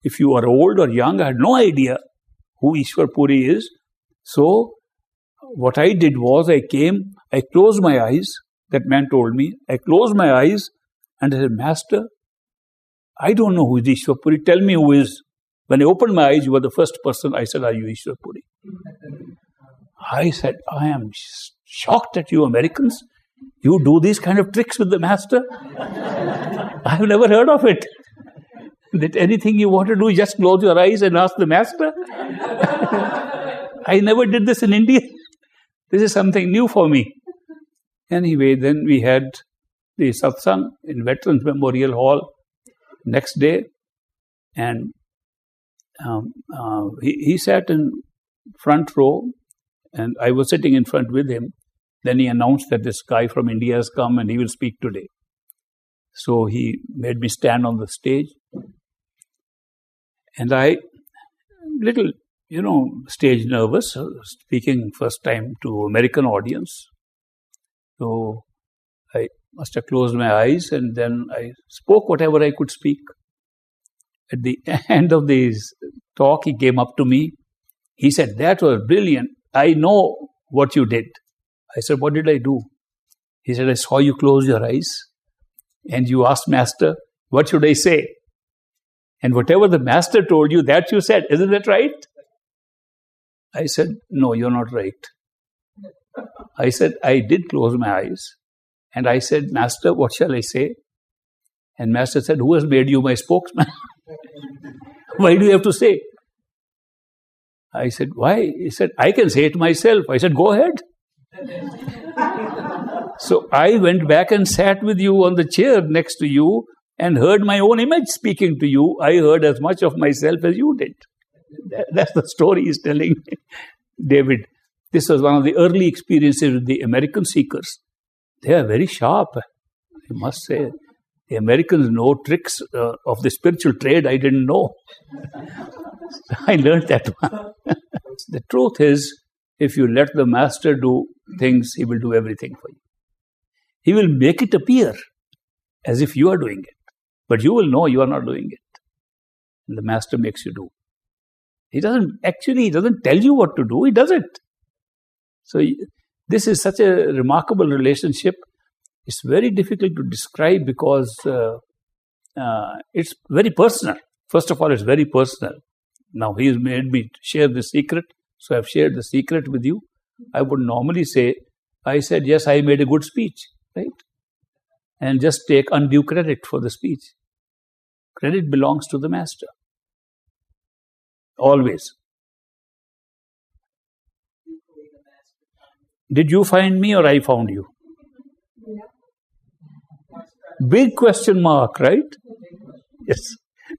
if you are old or young. I had no idea who Ishwar Puri is. So what I did was I came, I closed my eyes. That man told me. I closed my eyes and I said, Master, I don't know who is Ishwar Puri. Tell me who is. When I opened my eyes, you were the first person. I said, are you Ishwar Puri? I said, I am shocked at you Americans. You do these kind of tricks with the master? I have never heard of it. That anything you want to do, just close your eyes and ask the master. I never did this in India. This is something new for me. Anyway, then we had the satsang in Veterans Memorial Hall next day. And he sat in front row and I was sitting in front with him. Then he announced that this guy from India has come and he will speak today. So he made me stand on the stage. And I, little, stage nervous, speaking first time to American audience. So I must have closed my eyes and then I spoke whatever I could speak. At the end of this talk, he came up to me. He said, that was brilliant. I know what you did. I said, what did I do? He said, I saw you close your eyes and you asked Master, what should I say? And whatever the Master told you, that you said. Isn't that right? I said, no, you're not right. I said, I did close my eyes. And I said, Master, what shall I say? And Master said, who has made you my spokesman? Why do you have to say? I said, why? He said, I can say it myself. I said, go ahead. So I went back and sat with you on the chair next to you and heard my own image speaking to you. I heard as much of myself as you did. That's the story he's telling David. This was one of the early experiences with the American seekers. They are very sharp, I must say. The Americans know tricks of the spiritual trade I didn't know. I learned that one. The truth is, if you let the Master do things, he will do everything for you. He will make it appear as if you are doing it. But you will know you are not doing it. And the Master makes you do. He doesn't tell you what to do, he does it. So this is such a remarkable relationship. It's very difficult to describe because it's very personal. First of all, it's very personal. Now, he has made me share the secret, so I've shared the secret with you. I would normally say, I said, yes, I made a good speech, right? And just take undue credit for the speech. Credit belongs to the master. Always. Did you find me or I found you? Big question mark, right? Yes.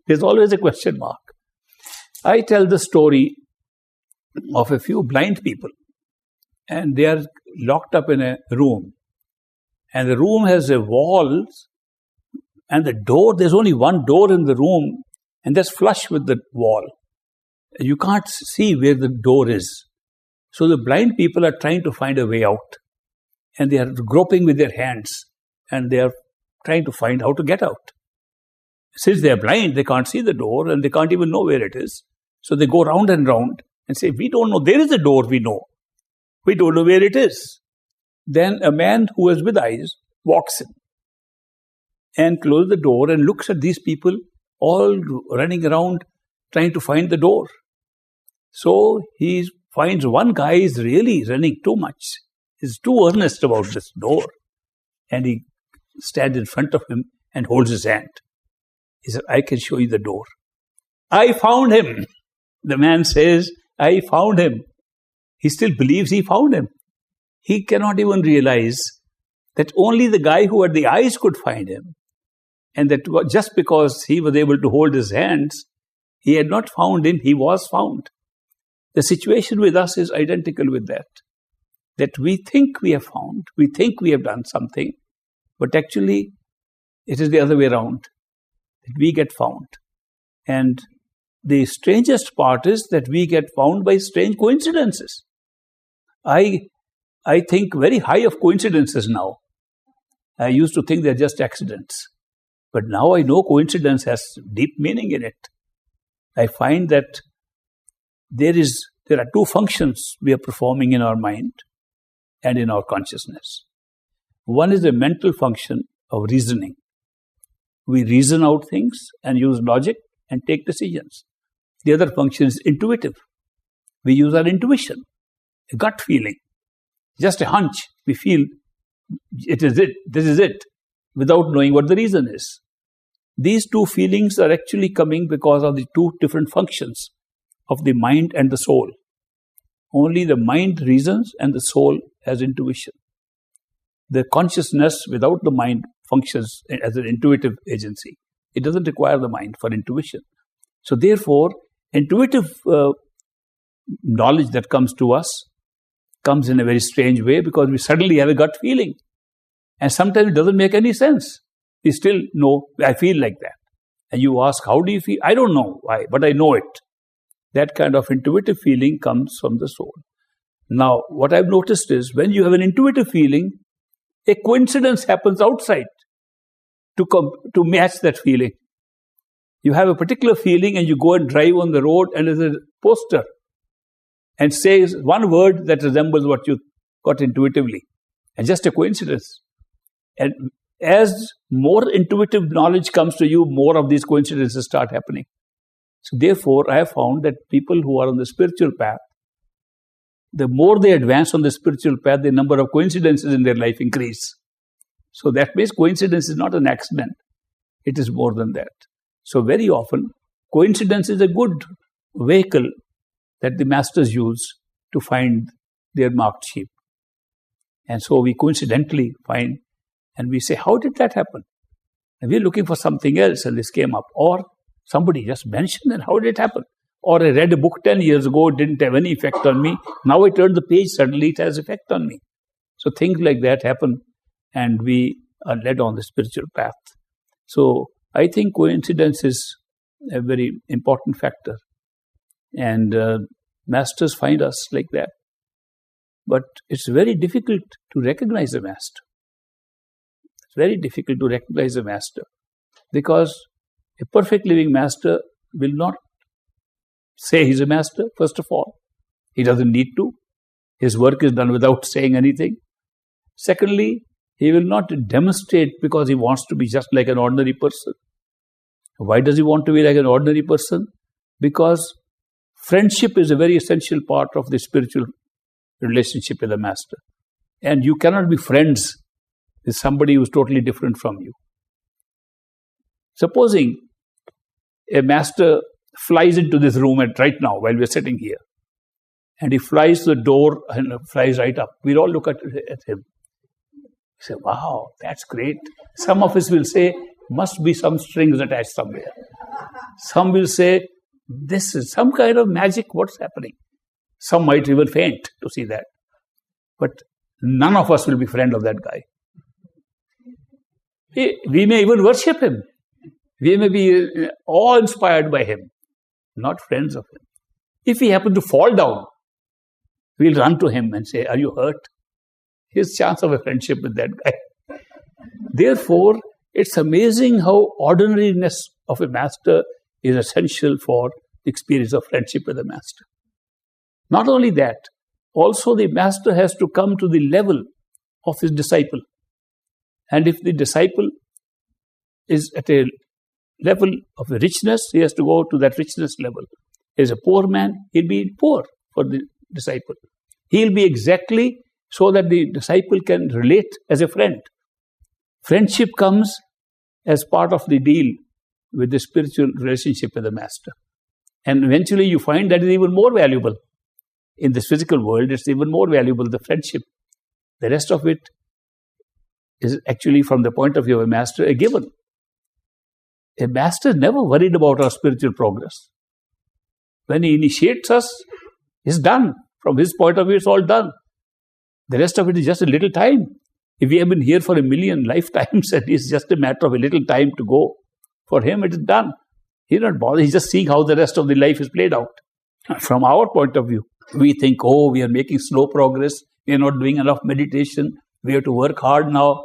There's always a question mark. I tell the story of a few blind people, and they are locked up in a room. And the room has a wall, and the door, there's only one door in the room, and that's flush with the wall. You can't see where the door is. So the blind people are trying to find a way out. And they are groping with their hands, and they are trying to find how to get out. Since they are blind, they can't see the door, and they can't even know where it is. So they go round and round and say, we don't know. There is a door, we know. We don't know where it is. Then a man who is with eyes walks in and closes the door and looks at these people all running around trying to find the door. So he finds one guy is really running too much. He's too earnest about this door. And he stands in front of him and holds his hand. He said, I can show you the door. I found him. The man says, I found him. He still believes he found him. He cannot even realize that only the guy who had the eyes could find him. And that just because he was able to hold his hands, he had not found him, he was found. The situation with us is identical with that. That we think we have found, we think we have done something, but actually it is the other way around. That we get found. And the strangest part is that we get found by strange coincidences. I think very high of coincidences now. I used to think they're just accidents. But now I know coincidence has deep meaning in it. I find that there are two functions we are performing in our mind and in our consciousness. One is a mental function of reasoning. We reason out things and use logic and take decisions. The other function is intuitive. We use our intuition, a gut feeling, just a hunch. We feel it is it, this is it, without knowing what the reason is. These two feelings are actually coming because of the two different functions of the mind and the soul. Only the mind reasons and the soul has intuition. The consciousness without the mind functions as an intuitive agency. It doesn't require the mind for intuition. So therefore, intuitive knowledge that comes to us comes in a very strange way because we suddenly have a gut feeling. And sometimes it doesn't make any sense. We still know, I feel like that. And you ask, how do you feel? I don't know why, but I know it. That kind of intuitive feeling comes from the soul. Now, what I've noticed is when you have an intuitive feeling, a coincidence happens outside to match that feeling. You have a particular feeling and you go and drive on the road and there's a poster and says one word that resembles what you got intuitively. And just a coincidence. And as more intuitive knowledge comes to you, more of these coincidences start happening. So therefore, I have found that people who are on the spiritual path, the more they advance on the spiritual path, the number of coincidences in their life increase. So that means coincidence is not an accident. It is more than that. So very often, coincidence is a good vehicle that the masters use to find their marked sheep. And so we coincidentally find, and we say, how did that happen? And we're looking for something else and this came up. Or somebody just mentioned it, how did it happen? Or I read a book 10 years ago, it didn't have any effect on me. Now I turn the page, suddenly it has effect on me. So things like that happen and we are led on the spiritual path. So I think coincidence is a very important factor. And masters find us like that. But it's very difficult to recognize a master. It's very difficult to recognize a master. Because a perfect living master will not say he's a master, first of all. He doesn't need to. His work is done without saying anything. Secondly, he will not demonstrate because he wants to be just like an ordinary person. Why does he want to be like an ordinary person? Because friendship is a very essential part of the spiritual relationship with the master. And you cannot be friends with somebody who is totally different from you. Supposing a master flies into this room right now while we're sitting here, and he flies to the door and flies right up. We'll all look at him. Say, wow, that's great. Some of us will say, must be some strings attached somewhere. Some will say, this is some kind of magic, what's happening? Some might even faint to see that. But none of us will be friend of that guy. We may even worship him. We may be awe-inspired by him, not friends of him. If he happens to fall down, we'll run to him and say, are you hurt? His chance of a friendship with that guy. Therefore, it's amazing how ordinariness of a master is essential for the experience of friendship with the master. Not only that, also the master has to come to the level of his disciple. And if the disciple is at a level of richness, he has to go to that richness level. As a poor man, he'll be poor for the disciple. He'll be exactly so that the disciple can relate as a friend. Friendship comes as part of the deal with the spiritual relationship with the master. And eventually you find that is even more valuable. In this physical world, it's even more valuable, the friendship. The rest of it is actually, from the point of view of a master, a given. A master is never worried about our spiritual progress. When he initiates us, it's done. From his point of view, it's all done. The rest of it is just a little time. If we have been here for 1,000,000 lifetimes, and it's just a matter of a little time to go, for him it is done. He's not bothered. He's just seeing how the rest of the life is played out. From our point of view, we think, oh, we are making slow progress. We are not doing enough meditation. We have to work hard now.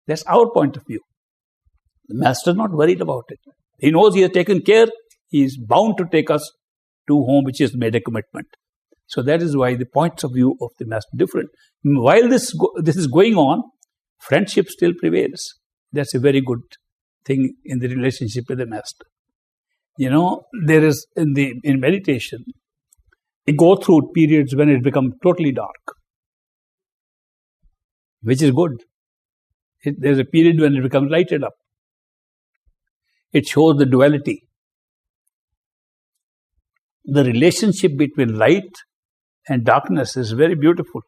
That's our point of view. The master is not worried about it. He knows he has taken care. He is bound to take us to whom which is made a commitment. So that is why the points of view of the master are different. While this is going on, friendship still prevails. That's a very good thing in the relationship with the master. You know, there is in meditation, you go through periods when it becomes totally dark, which is good. There's a period when it becomes lighted up. It shows the duality. The relationship between light and darkness is very beautiful.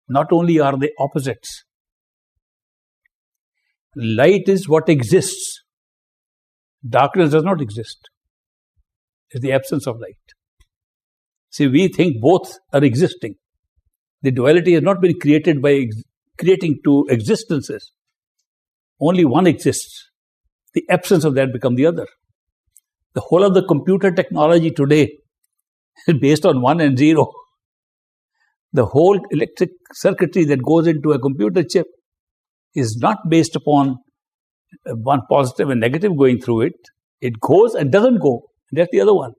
Not only are they opposites. Light is what exists. Darkness does not exist. It's the absence of light. See, we think both are existing. The duality has not been created by creating two existences. Only one exists. The absence of that becomes the other. The whole of the computer technology today is based on 1 and 0. The whole electric circuitry that goes into a computer chip is not based upon one positive and negative going through it. It goes and doesn't go. That's the other one.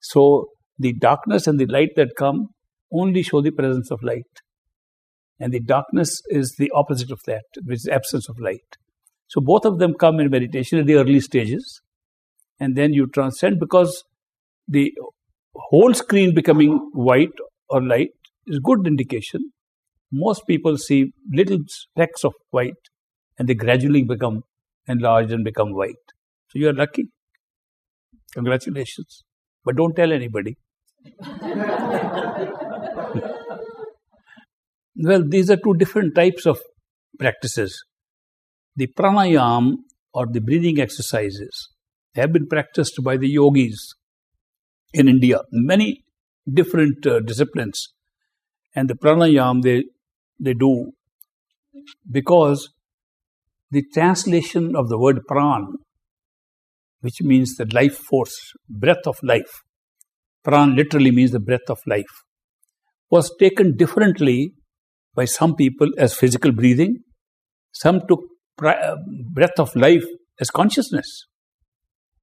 So the darkness and the light that come only show the presence of light. And the darkness is the opposite of that, which is absence of light. So both of them come in meditation at the early stages. And then you transcend, because the whole screen becoming white or light is good indication. Most people see little specks of white and they gradually become enlarged and become white. So you are lucky. Congratulations. But don't tell anybody. Well, these are two different types of practices. The pranayam, or the breathing exercises, have been practiced by the yogis in India, many different disciplines. And the pranayam they do, because the translation of the word pran, which means the life force, breath of life, pran literally means the breath of life, was taken differently by some people as physical breathing. Some took breath of life as consciousness.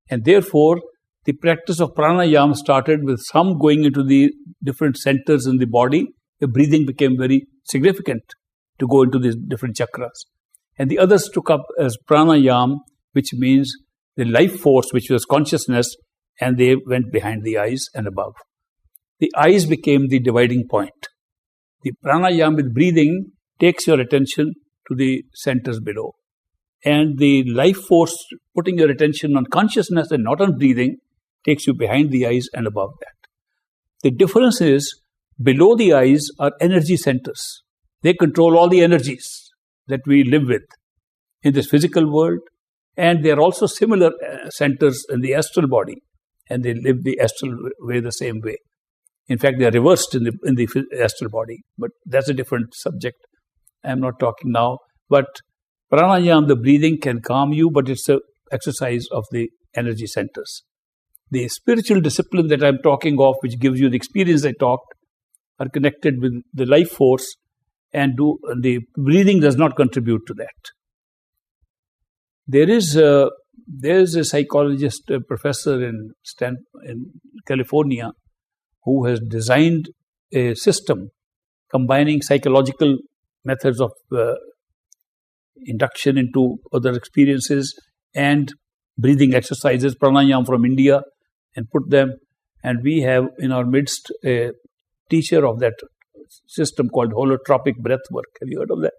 And therefore, the practice of pranayama started with some going into the different centers in the body. The breathing became very significant to go into these different chakras. And the others took up as pranayama, which means the life force, which was consciousness, and they went behind the eyes and above. The eyes became the dividing point. The pranayama with breathing takes your attention to the centers below. And the life force, putting your attention on consciousness and not on breathing, takes you behind the eyes and above that. The difference is, below the eyes are energy centers. They control all the energies that we live with in this physical world, and they are also similar centers in the astral body, and they live the astral way the same way. In fact, they are reversed in the astral body, but that's a different subject. I am not talking now. But pranayama, the breathing, can calm you, but it's an exercise of the energy centers. The spiritual discipline that I'm talking of, which gives you the experience I talked, are connected with the life force, and the breathing does not contribute to that. There is a psychologist, a professor in California, who has designed a system combining psychological methods of induction into other experiences and breathing exercises, pranayama from India, and put them. And we have in our midst a teacher of that system called holotropic breath work. Have you heard of that?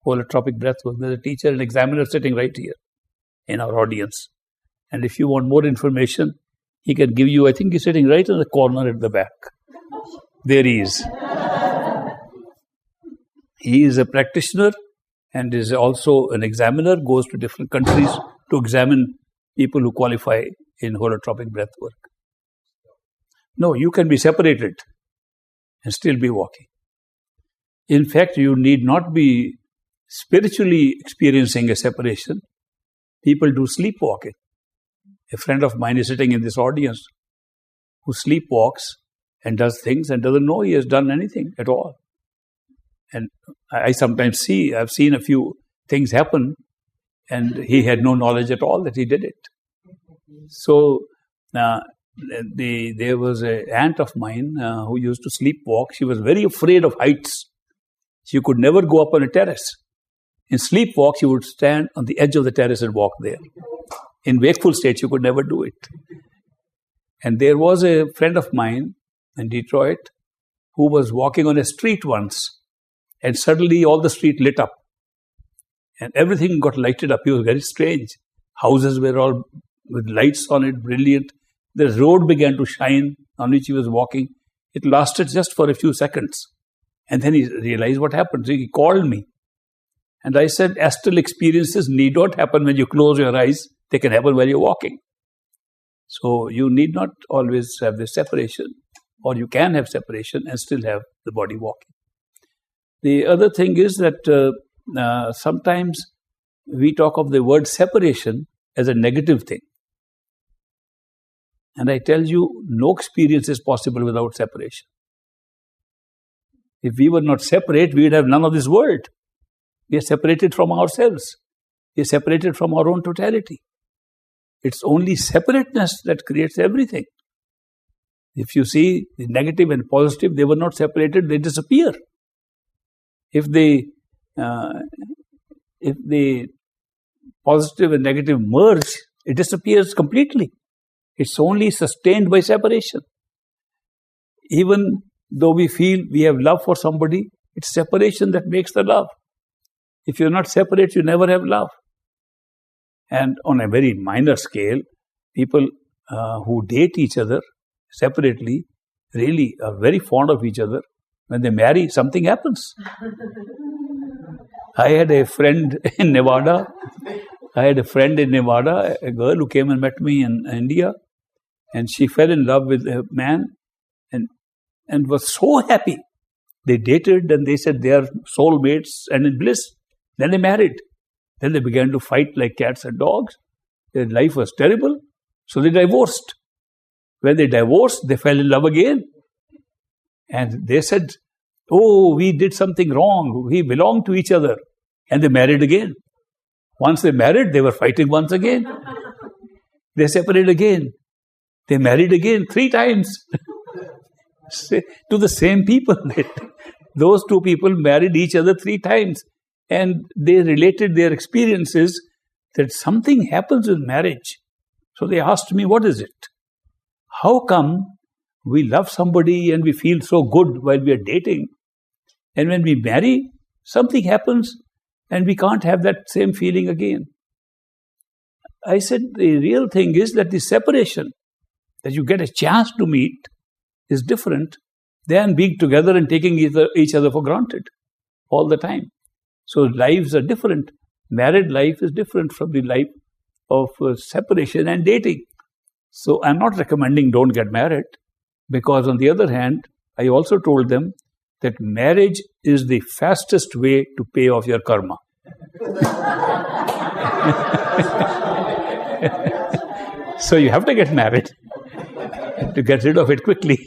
Holotropic breath work. There's a teacher and examiner sitting right here in our audience. And if you want more information, he can give you, I think he's sitting right in the corner at the back. There he is. He is a practitioner and is also an examiner, goes to different countries to examine people who qualify in holotropic breath work. No, you can be separated and still be walking. In fact, you need not be spiritually experiencing a separation. People do sleepwalking. A friend of mine is sitting in this audience who sleepwalks and does things and doesn't know he has done anything at all. And I sometimes I've seen a few things happen and he had no knowledge at all that he did it. So there was an aunt of mine who used to sleepwalk. She was very afraid of heights. She could never go up on a terrace. In sleepwalk, she would stand on the edge of the terrace and walk there. In wakeful state, she could never do it. And there was a friend of mine in Detroit who was walking on a street once, and suddenly all the street lit up. And everything got lighted up. It was very strange. Houses were all with lights on it, brilliant. The road began to shine on which he was walking. It lasted just for a few seconds. And then he realized what happened. So he called me. And I said, astral experiences need not happen when you close your eyes. They can happen while you're walking. So you need not always have this separation, or you can have separation and still have the body walking. The other thing is that sometimes we talk of the word separation as a negative thing. And I tell you, no experience is possible without separation. If we were not separate, we would have none of this world. We are separated from ourselves. We are separated from our own totality. It's only separateness that creates everything. If you see the negative and positive, they were not separated, they disappear. If the positive and negative merge, it disappears completely. It's only sustained by separation. Even though we feel we have love for somebody, it's separation that makes the love. If you're not separate, you never have love. And on a very minor scale, people who date each other separately really are very fond of each other. When they marry, something happens. I had a friend in Nevada, a girl who came and met me in India, and she fell in love with a man and was so happy. They dated and they said they are soulmates and in bliss. Then they married. Then they began to fight like cats and dogs. Their life was terrible. So they divorced. When they divorced, they fell in love again. And they said, oh, we did something wrong. We belong to each other. And they married again. Once they married, they were fighting once again. They separated again. They married again 3 times. To the same people. Those 2 people married each other 3 times. And they related their experiences that something happens in marriage. So they asked me, what is it? How come we love somebody and we feel so good while we are dating, and when we marry, something happens and we can't have that same feeling again? I said, the real thing is that the separation, that you get a chance to meet, is different than being together and taking each other for granted all the time. So lives are different. Married life is different from the life of separation and dating. So I'm not recommending don't get married, because on the other hand, I also told them that marriage is the fastest way to pay off your karma. So you have to get married to get rid of it quickly.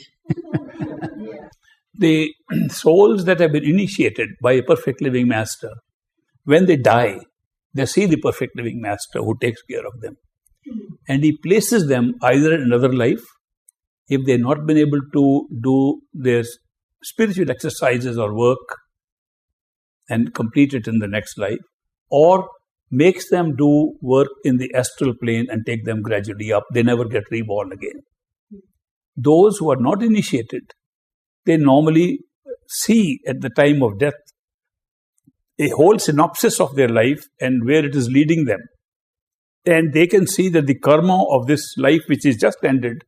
The souls that have been initiated by a perfect living master, when they die, they see the perfect living master who takes care of them. And he places them either in another life, if they've not been able to do their spiritual exercises or work and complete it in the next life, or makes them do work in the astral plane and take them gradually up. They never get reborn again. Those who are not initiated, they normally see at the time of death a whole synopsis of their life and where it is leading them. And they can see that the karma of this life which is just ended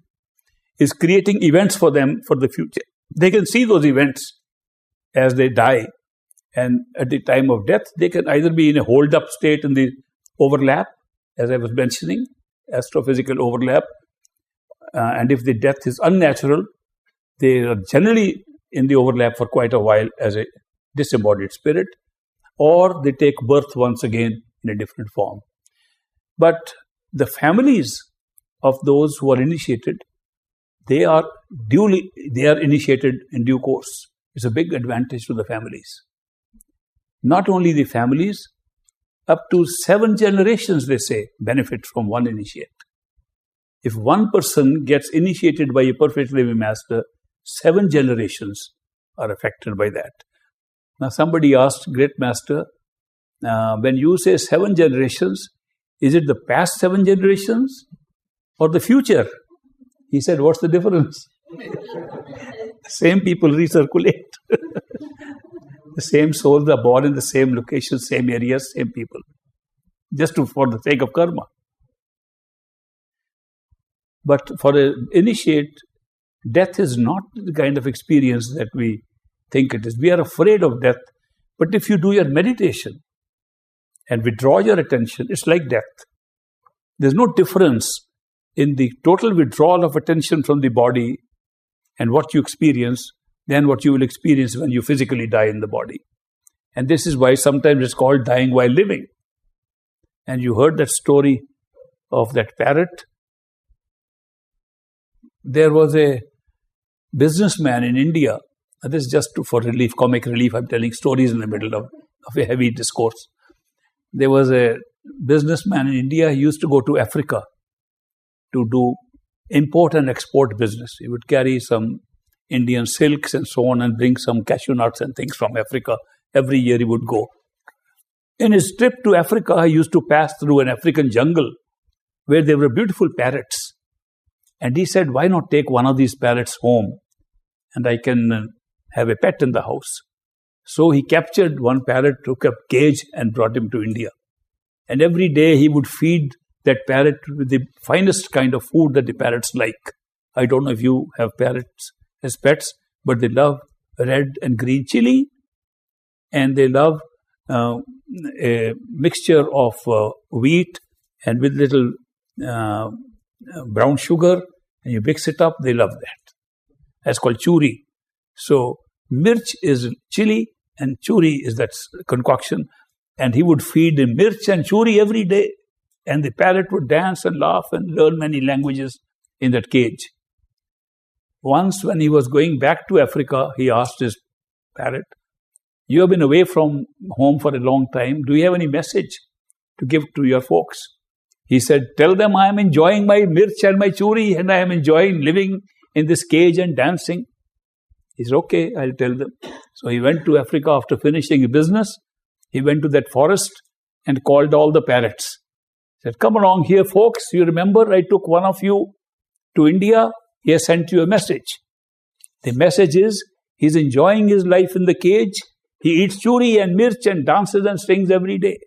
is creating events for them for the future. They can see those events as they die. And at the time of death, they can either be in a hold-up state in the overlap, as I was mentioning, astrophysical overlap. And if the death is unnatural, they are generally in the overlap for quite a while as a disembodied spirit, or they take birth once again in a different form. But the families of those who are initiated, they are initiated in due course. It's a big advantage to the families. Not only the families, up to 7 generations, they say, benefit from one initiate. If one person gets initiated by a perfect living master, 7 generations are affected by that. Now somebody asked, Great Master, when you say 7 generations, is it the past 7 generations or the future? He said, what's the difference? Same people recirculate. The same souls are born in the same location, same areas, same people. Just for the sake of karma. But for an initiate, death is not the kind of experience that we think it is. We are afraid of death. But if you do your meditation and withdraw your attention, it's like death. There's no difference in the total withdrawal of attention from the body and what you experience than what you will experience when you physically die in the body. And this is why sometimes it's called dying while living. And you heard that story of that parrot. There was a businessman in India, and this is just for relief, comic relief, I'm telling stories in the middle of a heavy discourse. There was a businessman in India, he used to go to Africa to do import and export business. He would carry some Indian silks and so on and bring some cashew nuts and things from Africa. Every year he would go. In his trip to Africa, he used to pass through an African jungle where there were beautiful parrots. And he said, why not take one of these parrots home and I can have a pet in the house? So he captured one parrot, took a cage and brought him to India. And every day he would feed that parrot with the finest kind of food that the parrots like. I don't know if you have parrots as pets, but they love red and green chili, and they love a mixture of wheat and with little brown sugar, and you mix it up, they love that. That's called churi. So mirch is chili and churi is that concoction, and he would feed him mirch and churi every day, and the parrot would dance and laugh and learn many languages in that cage. Once when he was going back to Africa, he asked his parrot, you have been away from home for a long time. Do you have any message to give to your folks? He said, tell them I am enjoying my mirch and my churi and I am enjoying living in this cage and dancing. He said, okay, I'll tell them. So he went to Africa after finishing his business. He went to that forest and called all the parrots Said, come along here, folks. You remember I took one of you to India? He has sent you a message. The message is, he's enjoying his life in the cage. He eats churi and mirch and dances and sings every day.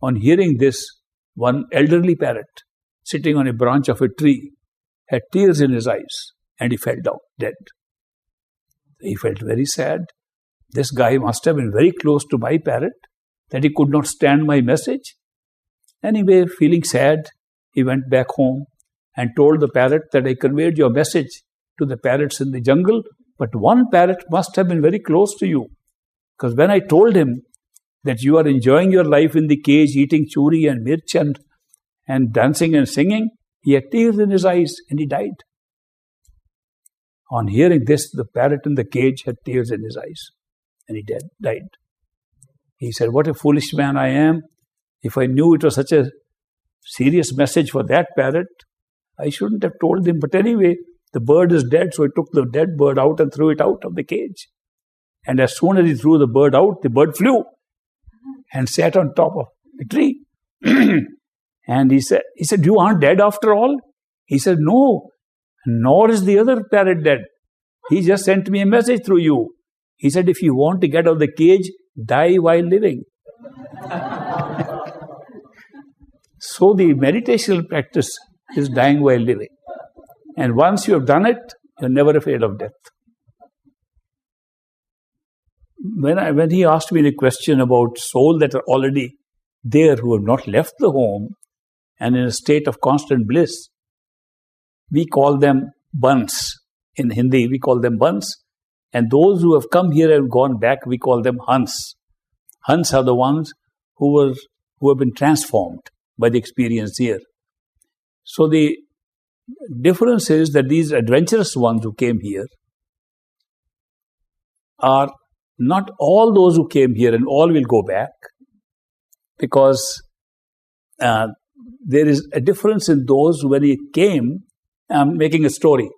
On hearing this, one elderly parrot sitting on a branch of a tree had tears in his eyes and he fell down dead. He felt very sad. This guy must have been very close to my parrot, that he could not stand my message. Anyway, feeling sad, he went back home and told the parrot that I conveyed your message to the parrots in the jungle, but one parrot must have been very close to you. Because when I told him that you are enjoying your life in the cage, eating churi and mirch and dancing and singing, he had tears in his eyes and he died. On hearing this, the parrot in the cage had tears in his eyes and he died. He said, what a foolish man I am. If I knew it was such a serious message for that parrot, I shouldn't have told him. But anyway, the bird is dead, so he took the dead bird out and threw it out of the cage. And as soon as he threw the bird out, the bird flew and sat on top of the tree. And he said, you aren't dead after all? He said, no, nor is the other parrot dead. He just sent me a message through you. He said, if you want to get out of the cage, die while living. So the meditational practice is dying while living. And once you have done it, you're never afraid of death. When he asked me the question about souls that are already there, who have not left the home and in a state of constant bliss, we call them bans. In Hindi, we call them bans. And those who have come here and gone back, we call them hans. Hans are the ones who have been transformed by the experience here. So the difference is that these adventurous ones who came here are not all those who came here and all will go back, because there is a difference in those who, when he came, I'm making a story.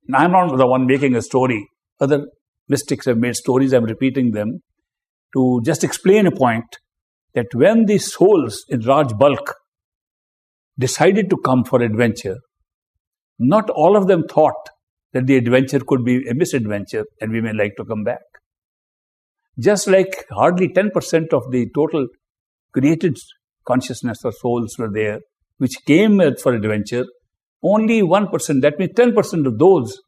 And I'm not the one making a story. Other mystics have made stories, I'm repeating them to just explain a point, that when the souls in large bulk decided to come for adventure, not all of them thought that the adventure could be a misadventure and we may like to come back. Just like hardly 10% of the total created consciousness or souls were there, which came for adventure, only 1%, that means 10% of those,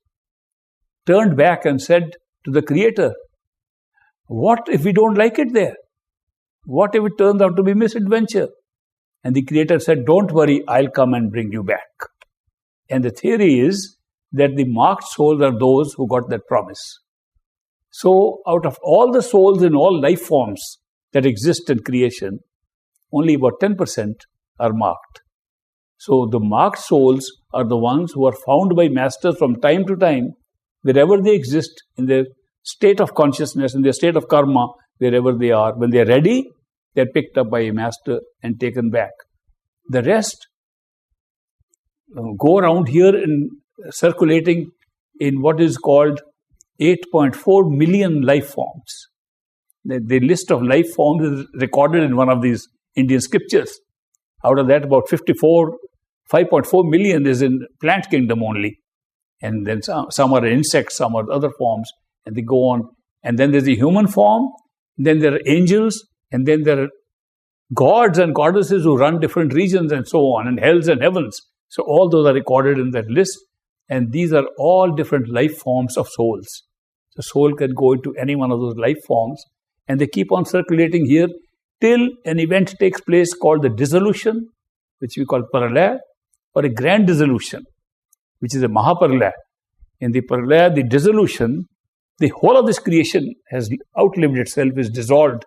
turned back and said to the Creator, what if we don't like it there? What if it turns out to be misadventure? And the Creator said, don't worry, I'll come and bring you back. And the theory is that the marked souls are those who got that promise. So out of all the souls in all life forms that exist in creation, only about 10% are marked. So the marked souls are the ones who are found by masters from time to time, wherever they exist, in their state of consciousness, in their state of karma, wherever they are. When they are ready, they are picked up by a master and taken back. The rest go around here in circulating in what is called 8.4 million life forms. The list of life forms is recorded in one of these Indian scriptures. Out of that, about 5.4 million is in plant kingdom only. And then some are insects, some are other forms, and they go on. And then there's the human form, then there are angels, and then there are gods and goddesses who run different regions and so on, and hells and heavens. So all those are recorded in that list, and these are all different life forms of souls. The soul can go into any one of those life forms, and they keep on circulating here till an event takes place called the dissolution, which we call paralaya, or a grand dissolution, which is a mahaparalaya. In the paralaya, the dissolution, the whole of this creation has outlived itself, is dissolved,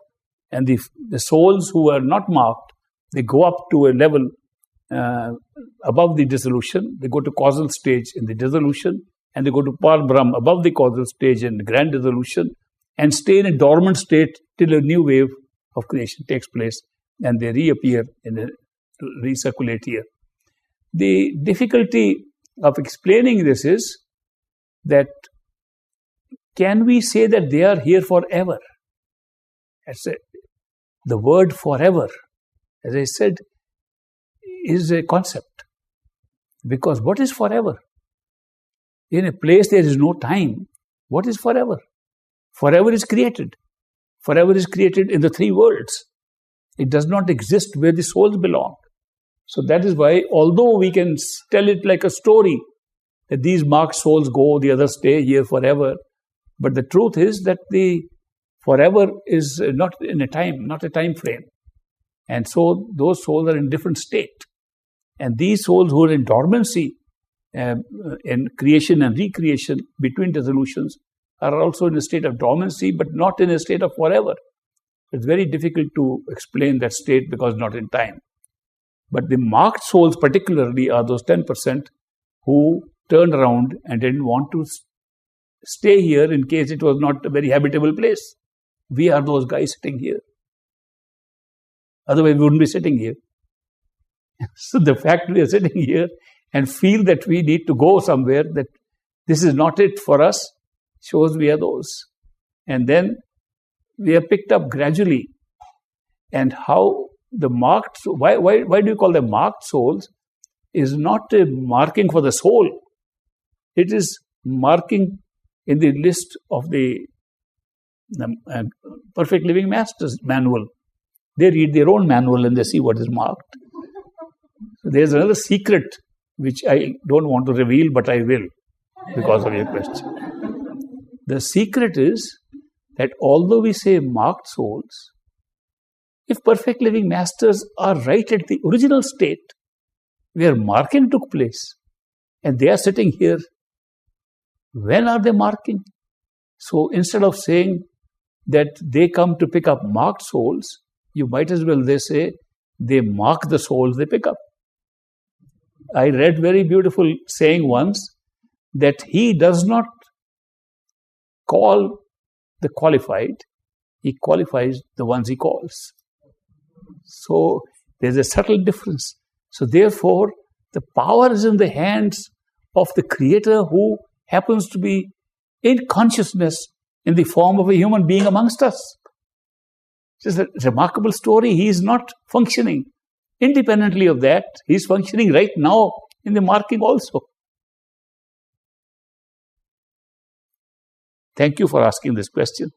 and the souls who are not marked, they go up to a level above the dissolution. They go to causal stage in the dissolution, and they go to Par Brahm above the causal stage in the grand dissolution, and stay in a dormant state till a new wave of creation takes place, and they reappear to recirculate here. The difficulty of explaining this is that, can we say that they are here forever? The word forever, as I said, is a concept. Because what is forever? In a place there is no time. What is forever? Forever is created. Forever is created in the three worlds. It does not exist where the souls belong. So that is why, although we can tell it like a story, that these marked souls go, the others stay here forever, but the truth is that the forever is not in a time, not a time frame. And so those souls are in different state. And these souls who are in dormancy, in creation and recreation between dissolutions, are also in a state of dormancy, but not in a state of forever. It's very difficult to explain that state because not in time. But the marked souls particularly are those 10% who turned around and didn't want to stay here in case it was not a very habitable place. We are those guys sitting here. Otherwise, we wouldn't be sitting here. So the fact we are sitting here and feel that we need to go somewhere, that this is not it for us, shows we are those. And then we are picked up gradually. And how the marked, why do you call them marked souls? Is not a marking for the soul. It is marking in the list of the Perfect Living Masters manual. They read their own manual and they see what is marked. So there's another secret which I don't want to reveal, but I will because of your question. The secret is that although we say marked souls, if Perfect Living Masters are right at the original state where marking took place and they are sitting here, when are they marking? So instead of saying that they come to pick up marked souls, you might as well say they mark the souls they pick up. I read very beautiful saying once that he does not call the qualified, he qualifies the ones he calls. So there's a subtle difference. So therefore, the power is in the hands of the Creator who happens to be in consciousness in the form of a human being amongst us. It's a remarkable story. He is not functioning independently of that. He is functioning right now in the marking also. Thank you for asking this question.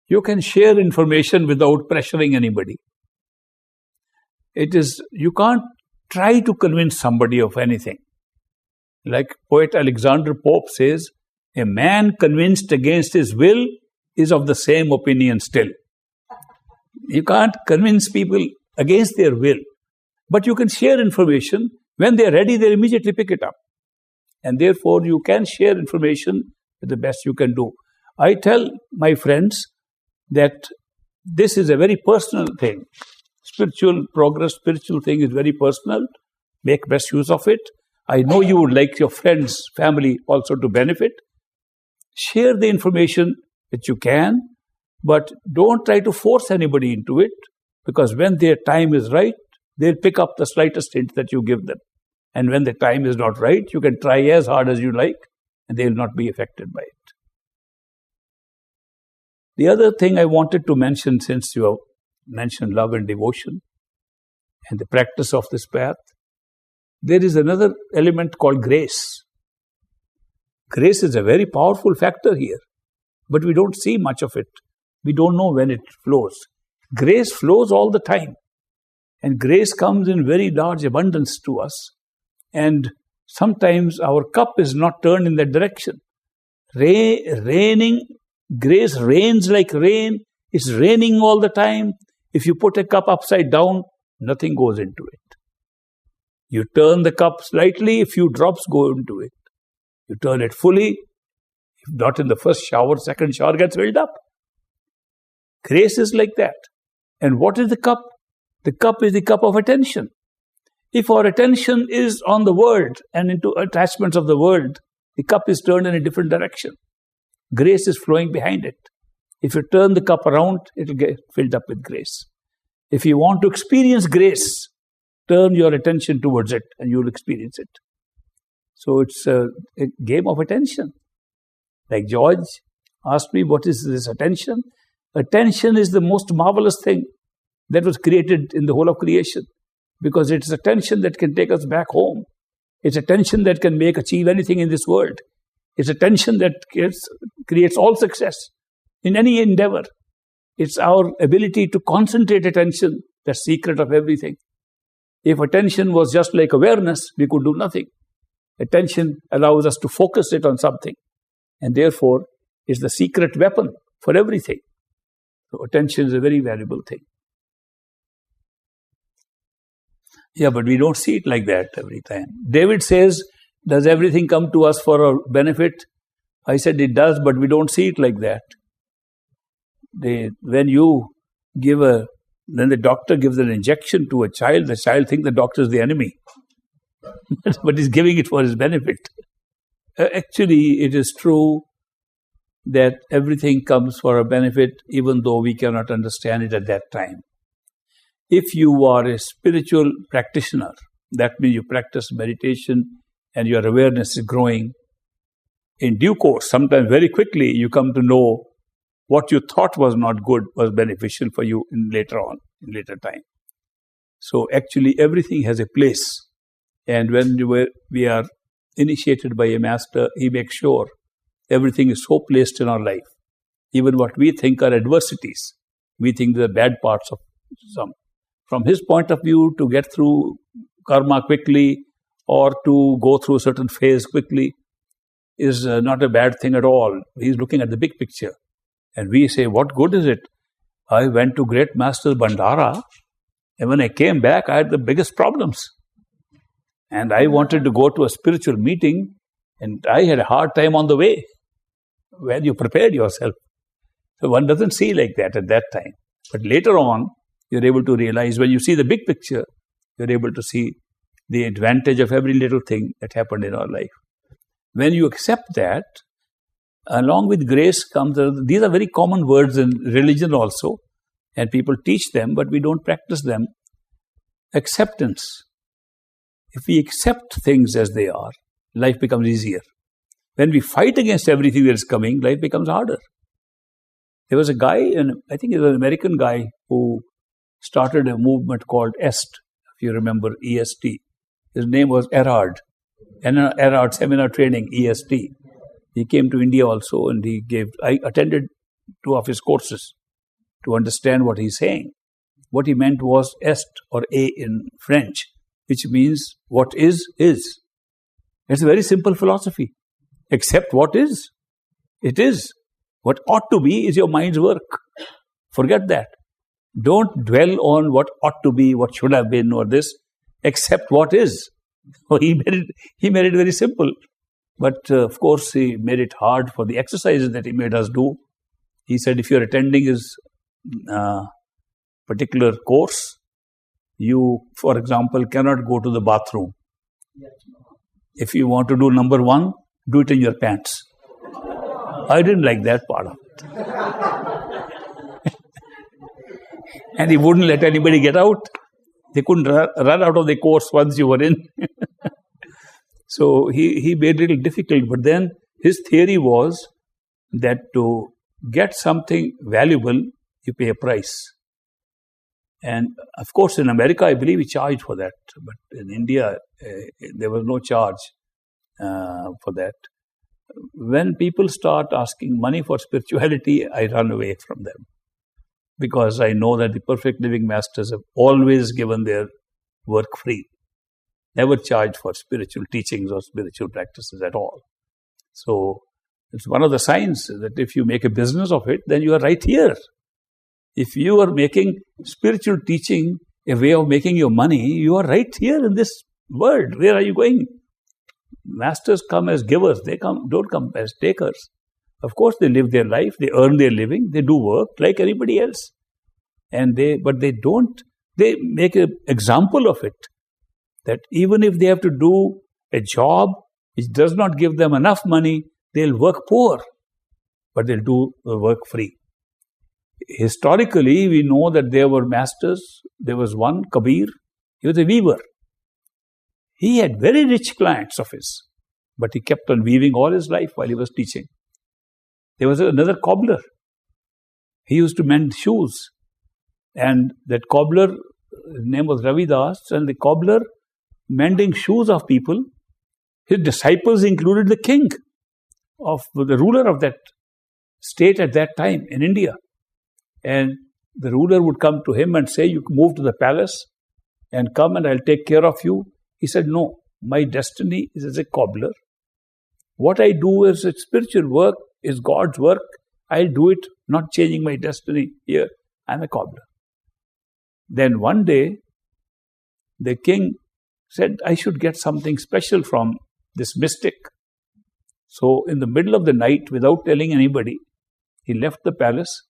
You can share information without pressuring anybody. You can't try to convince somebody of anything. Like poet Alexander Pope says, a man convinced against his will is of the same opinion still. You can't convince people against their will. But you can share information. When they are ready, they immediately pick it up. And therefore, you can share information with the best you can do. I tell my friends that this is a very personal thing. Spiritual progress, spiritual thing is very personal. Make best use of it. I know you would like your friends, family also to benefit. Share the information that you can, but don't try to force anybody into it, because when their time is right, they'll pick up the slightest hint that you give them. And when the time is not right, you can try as hard as you like, and they will not be affected by it. The other thing I wanted to mention, since you have mentioned love and devotion and the practice of this path, there is another element called grace. Grace is a very powerful factor here, but we don't see much of it. We don't know when it flows. Grace flows all the time, and grace comes in very large abundance to us. And sometimes our cup is not turned in that direction. Grace rains like rain. It's raining all the time. If you put a cup upside down, nothing goes into it. You turn the cup slightly, a few drops go into it. You turn it fully, if not in the first shower, second shower gets filled up. Grace is like that. And what is the cup? The cup is the cup of attention. If our attention is on the world and into attachments of the world, the cup is turned in a different direction. Grace is flowing behind it. If you turn the cup around, it will get filled up with grace. If you want to experience grace, turn your attention towards it and you will experience it. So it's a game of attention. Like George asked me, what is this attention? Attention is the most marvelous thing. that was created in the whole of creation. Because it's attention that can take us back home. It's attention that can achieve anything in this world. It's attention that creates all success in any endeavor. It's our ability to concentrate attention, the secret of everything. If attention was just like awareness, we could do nothing. Attention allows us to focus it on something. And therefore, it's the secret weapon for everything. So attention is a very valuable thing. Yeah, but we don't see it like that every time. David says, does everything come to us for our benefit? I said it does, but we don't see it like that. When the doctor gives an injection to a child, the child thinks the doctor is the enemy. But he's giving it for his benefit. Actually, it is true that everything comes for our benefit, even though we cannot understand it at that time. If you are a spiritual practitioner, that means you practice meditation and your awareness is growing. In due course, sometimes very quickly, you come to know what you thought was not good was beneficial for you in later time. So actually, everything has a place. And when we are initiated by a master, he makes sure everything is so placed in our life. Even what we think are adversities, we think they're bad parts of some. From his point of view, to get through karma quickly or to go through a certain phase quickly is not a bad thing at all. He's looking at the big picture. And we say, what good is it? I went to great master Bandara, and when I came back, I had the biggest problems. And I wanted to go to a spiritual meeting, and I had a hard time on the way. Well, you prepared yourself. So one doesn't see like that at that time. But later on, you're able to realize, when you see the big picture, you're able to see the advantage of every little thing that happened in our life. When you accept that, along with grace comes, these are very common words in religion also, and people teach them, but we don't practice them. Acceptance. If we accept things as they are, life becomes easier. When we fight against everything that is coming, life becomes harder. There was a guy, I think he was an American guy, who started a movement called EST, if you remember, EST. His name was Erhard Seminar Training, EST. He came to India also, and I attended 2 of his courses to understand what he's saying. What he meant was est, or a in French, which means what is. It's a very simple philosophy. Accept what is. It is. What ought to be is your mind's work. Forget that. Don't dwell on what ought to be, what should have been, or this. Accept what is. So he made it very simple. But of course, he made it hard for the exercises that he made us do. He said, if you're attending his particular course, you, for example, cannot go to the bathroom. If you want to do number 1, do it in your pants. I didn't like that part of it. And he wouldn't let anybody get out. They couldn't run out of the course once you were in. So he made it a little difficult. But then his theory was that to get something valuable, you pay a price. And of course, in America, I believe he charged for that. But in India, there was no charge for that. When people start asking money for spirituality, I run away from them. Because I know that the perfect living masters have always given their work free. Never charged for spiritual teachings or spiritual practices at all. So it's one of the signs that if you make a business of it, then you are right here. If you are making spiritual teaching a way of making your money, you are right here in this world. Where are you going? Masters come as givers. They don't come as takers. Of course, they live their life. They earn their living. They do work like anybody else. But they make an example of it. That even if they have to do a job which does not give them enough money, they'll work poor. But they'll do the work free. Historically, we know that there were masters. There was one, Kabir. He was a weaver. He had very rich clients of his. But he kept on weaving all his life while he was teaching. There was another cobbler. He used to mend shoes. And that cobbler, his name was Ravidas, and the cobbler mending shoes of people. His disciples included the king of the ruler of that state at that time in India. And the ruler would come to him and say, you move to the palace and come and I'll take care of you. He said, no, my destiny is as a cobbler. What I do is spiritual work, is God's work. I'll do it, not changing my destiny here. I'm a cobbler. Then one day, the king said, I should get something special from this mystic. So in the middle of the night, without telling anybody, he left the palace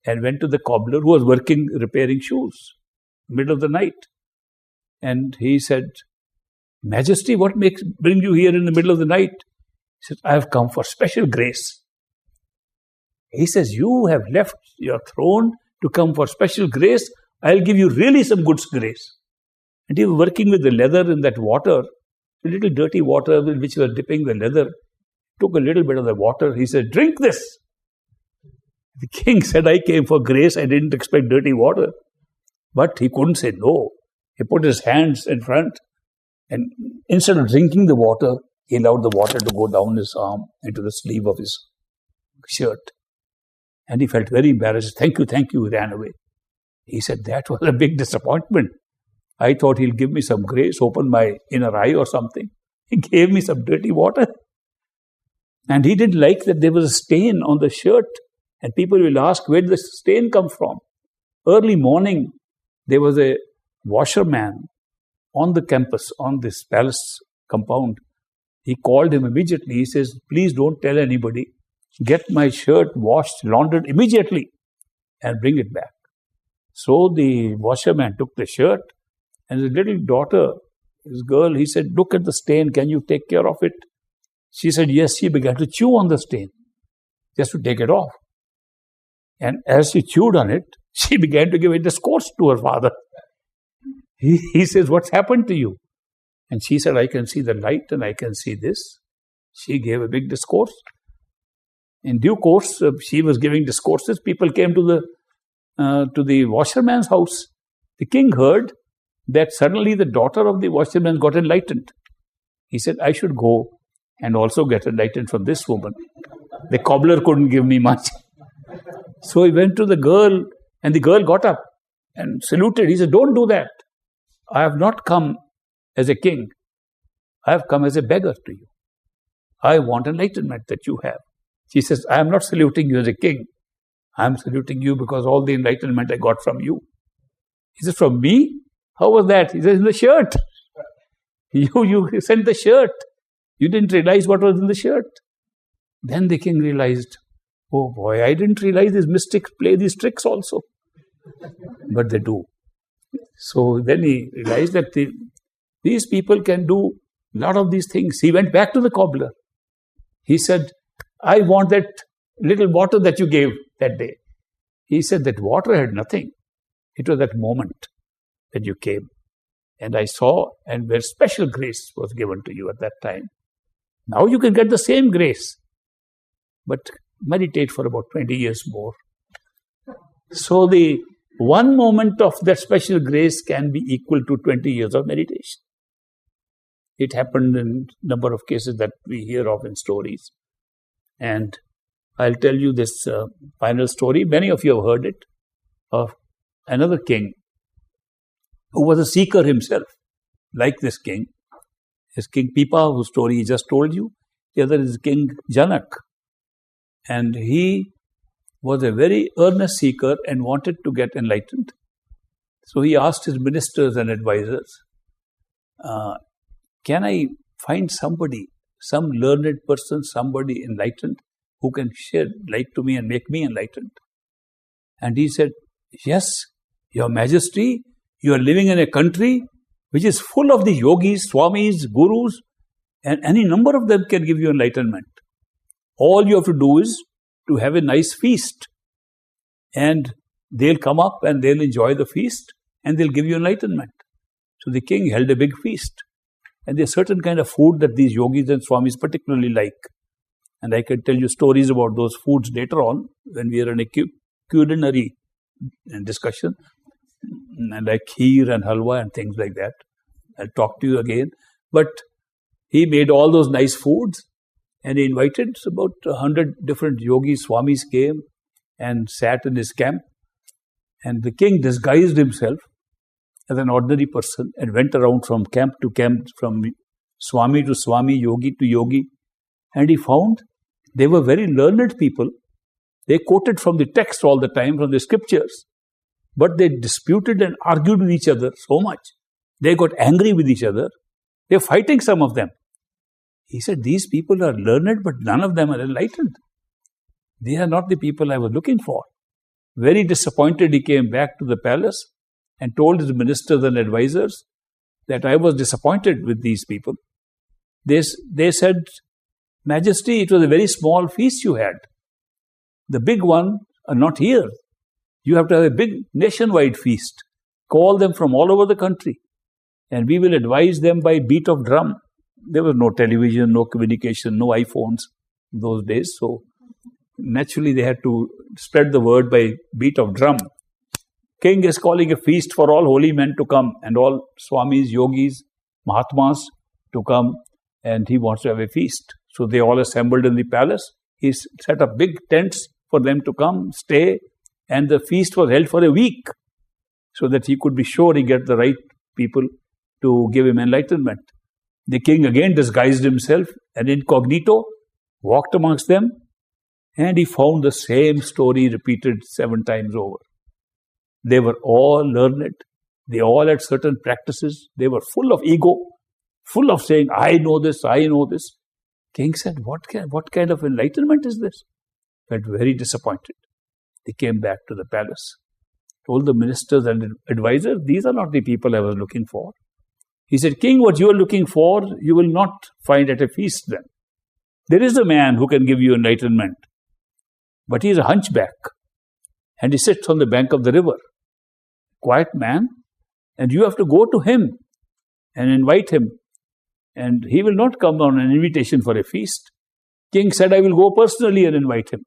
and went to the cobbler who was working, repairing shoes, middle of the night. And he said, Majesty, what brings you here in the middle of the night? He said, I have come for special grace. He says, you have left your throne to come for special grace. I'll give you really some good grace. And he was working with the leather in that water, a little dirty water with which he was dipping the leather. Took a little bit of the water. He said, drink this. The king said, I came for grace. I didn't expect dirty water. But he couldn't say no. He put his hands in front, and instead of drinking the water, he allowed the water to go down his arm into the sleeve of his shirt. And he felt very embarrassed. Thank you, he ran away. He said, that was a big disappointment. I thought he'll give me some grace, open my inner eye or something. He gave me some dirty water. And he didn't like that there was a stain on the shirt. And people will ask, where did the stain come from? Early morning, there was a washerman on the campus, on this palace compound. He called him immediately. He says, please don't tell anybody. Get my shirt washed, laundered immediately and bring it back. So the washerman took the shirt, and his little daughter, his girl, he said, look at the stain. Can you take care of it? She said, yes. She began to chew on the stain just to take it off. And as she chewed on it, she began to give a discourse to her father. He says, what's happened to you? And she said, I can see the light and I can see this. She gave a big discourse. In due course, she was giving discourses. People came to the washerman's house. The king heard that suddenly the daughter of the washerman got enlightened. He said, I should go and also get enlightened from this woman. The cobbler couldn't give me much. So he went to the girl, and the girl got up and saluted. He said, don't do that. I have not come as a king. I have come as a beggar to you. I want enlightenment that you have. She says, I am not saluting you as a king. I am saluting you because all the enlightenment I got from you. He says, from me? How was that? He says, in the shirt. You sent the shirt. You didn't realize what was in the shirt. Then the king realized, oh boy, I didn't realize these mystics play these tricks also. But they do. So then he realized that these people can do a lot of these things. He went back to the cobbler. He said, I want that little water that you gave that day. He said that water had nothing. It was that moment that you came. And I saw, and where special grace was given to you at that time. Now you can get the same grace, but meditate for about 20 years more. So the one moment of that special grace can be equal to 20 years of meditation. It happened in a number of cases that we hear of in stories. And I'll tell you this final story. Many of you have heard it, of another king who was a seeker himself, like this king. His King Pipa, whose story he just told you. The other is King Janak. And he was a very earnest seeker and wanted to get enlightened. So he asked his ministers and advisors, can I find somebody, some learned person, somebody enlightened who can shed light to me and make me enlightened? And he said, yes, Your Majesty, you are living in a country which is full of the yogis, swamis, gurus, and any number of them can give you enlightenment. All you have to do is to have a nice feast. And they'll come up and they'll enjoy the feast and they'll give you enlightenment. So the king held a big feast. And there's certain kind of food that these yogis and swamis particularly like. And I can tell you stories about those foods later on when we are in a culinary discussion. like kheer and halwa and things like that. I'll talk to you again. But he made all those nice foods and he invited about 100 different yogis, swamis came and sat in his camp. And the king disguised himself as an ordinary person and went around from camp to camp, from swami to swami, yogi to yogi. And he found they were very learned people. They quoted from the text all the time, from the scriptures. But they disputed and argued with each other so much. They got angry with each other. They're fighting, some of them. He said, these people are learned, but none of them are enlightened. They are not the people I was looking for. Very disappointed, he came back to the palace and told his ministers and advisors that I was disappointed with these people. They said, Majesty, it was a very small feast you had. The big one are not here. You have to have a big nationwide feast. Call them from all over the country. And we will advise them by beat of drum. There was no television, no communication, no iPhones in those days. So naturally they had to spread the word by beat of drum. King is calling a feast for all holy men to come and all swamis, yogis, mahatmas to come, and he wants to have a feast. So they all assembled in the palace. He set up big tents for them to come, stay, and the feast was held for a week so that he could be sure he get the right people to give him enlightenment. The king again disguised himself and incognito walked amongst them, and he found the same story repeated 7 times over. They were all learned. They all had certain practices. They were full of ego, full of saying, I know this, I know this. King said, what kind of enlightenment is this? Felt very disappointed. They came back to the palace, told the ministers and advisors, these are not the people I was looking for. He said, King, what you are looking for, you will not find at a feast then. There is a man who can give you enlightenment, but he is a hunchback and he sits on the bank of the river. Quiet man, and you have to go to him and invite him, and he will not come on an invitation for a feast. King said, I will go personally and invite him.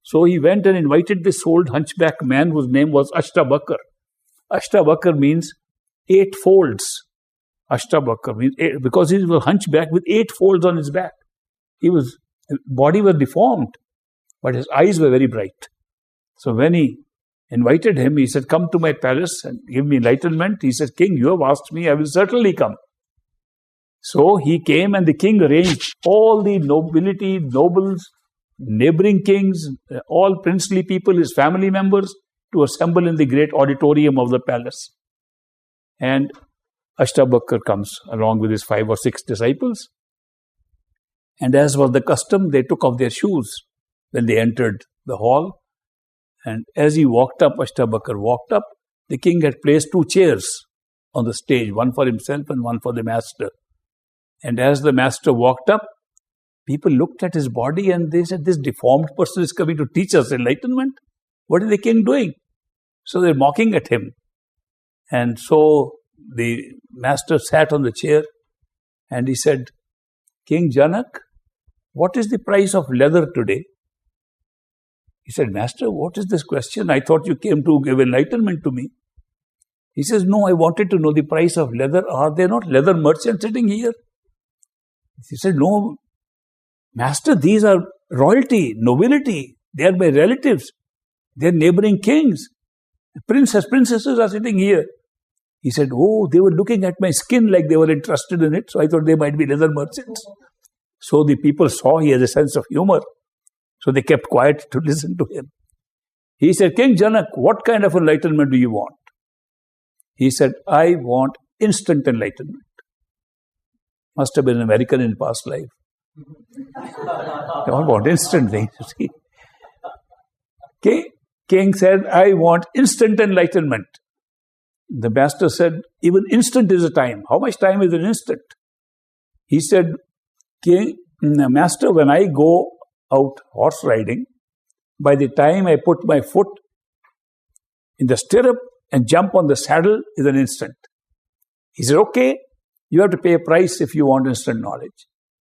So he went and invited this old hunchback man whose name was Ashtabakar. Ashtabakar means 8 folds. Ashtabakar means 8, because he was a hunchback with 8 folds on his back. His body was deformed, but his eyes were very bright. So when he invited him, he said, come to my palace and give me enlightenment. He said, King, you have asked me, I will certainly come. So he came and the king arranged all the nobility, nobles, neighboring kings, all princely people, his family members, to assemble in the great auditorium of the palace. And Ashtabakar comes along with his 5 or 6 disciples. And as was the custom, they took off their shoes when they entered the hall. And as he walked up, Ashtabakar walked up, the king had placed 2 chairs on the stage, one for himself and one for the master. And as the master walked up, people looked at his body and they said, this deformed person is coming to teach us enlightenment. What is the king doing? So they're mocking at him. And so the master sat on the chair and he said, King Janak, what is the price of leather today? He said, Master, what is this question? I thought you came to give enlightenment to me. He says, no, I wanted to know the price of leather. Are there not leather merchants sitting here? He said, no, Master, these are royalty, nobility. They are my relatives. They are neighboring kings. Princesses are sitting here. He said, oh, they were looking at my skin like they were interested in it. So I thought they might be leather merchants. So the people saw he has a sense of humor. So they kept quiet to listen to him. He said, King Janak, what kind of enlightenment do you want? He said, I want instant enlightenment. Must have been an American in past life. They all want instant things, you see. King said, I want instant enlightenment. The master said, even instant is a time. How much time is an instant? He said, Master, when I go out horse riding, by the time I put my foot in the stirrup and jump on the saddle is an instant. He said, okay, you have to pay a price if you want instant knowledge.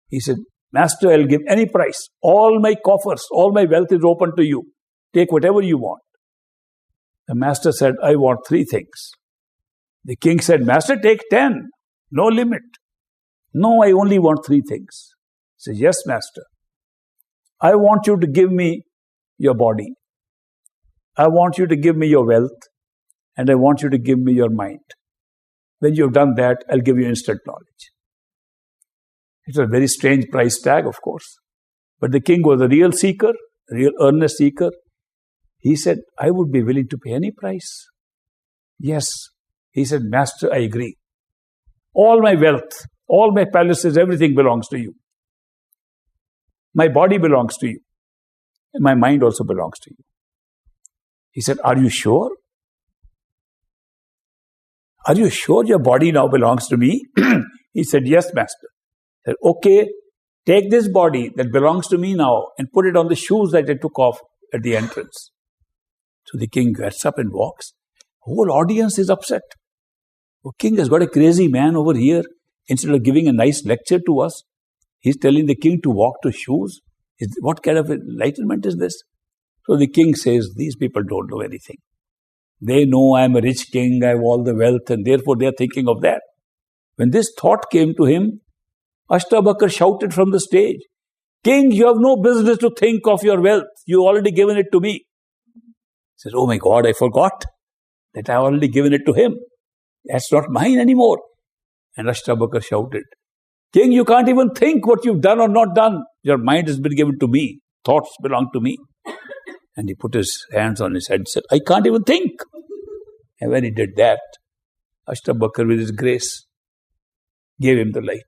He said, Master, I'll give any price. All my coffers, all my wealth is open to you. Take whatever you want. The master said, I want 3 things. The king said, Master, take 10. No limit. No, I only want 3 things. He said, yes, master. I want you to give me your body. I want you to give me your wealth. And I want you to give me your mind. When you've done that, I'll give you instant knowledge. It's a very strange price tag, of course. But the king was a real seeker, a real earnest seeker. He said, I would be willing to pay any price. Yes. He said, Master, I agree. All my wealth, all my palaces, everything belongs to you. My body belongs to you. And my mind also belongs to you. He said, are you sure? Are you sure your body now belongs to me? He said, yes, master. He said, okay, take this body that belongs to me now and put it on the shoes that I took off at the entrance. So the king gets up and walks. The whole audience is upset. The king has got a crazy man over here. Instead of giving a nice lecture to us, he's telling the king to walk to shoes. What kind of enlightenment is this? So the king says, these people don't know anything. They know I'm a rich king, I have all the wealth, and therefore they are thinking of that. When this thought came to him, Ashtabakar shouted from the stage, King, you have no business to think of your wealth. You already given it to me. He says, oh my God, I forgot that I already given it to him. That's not mine anymore. And Ashtabakar shouted, King, you can't even think what you've done or not done. Your mind has been given to me. Thoughts belong to me. And he put his hands on his head and said, I can't even think. And when he did that, Ashtabakar with his grace gave him the light.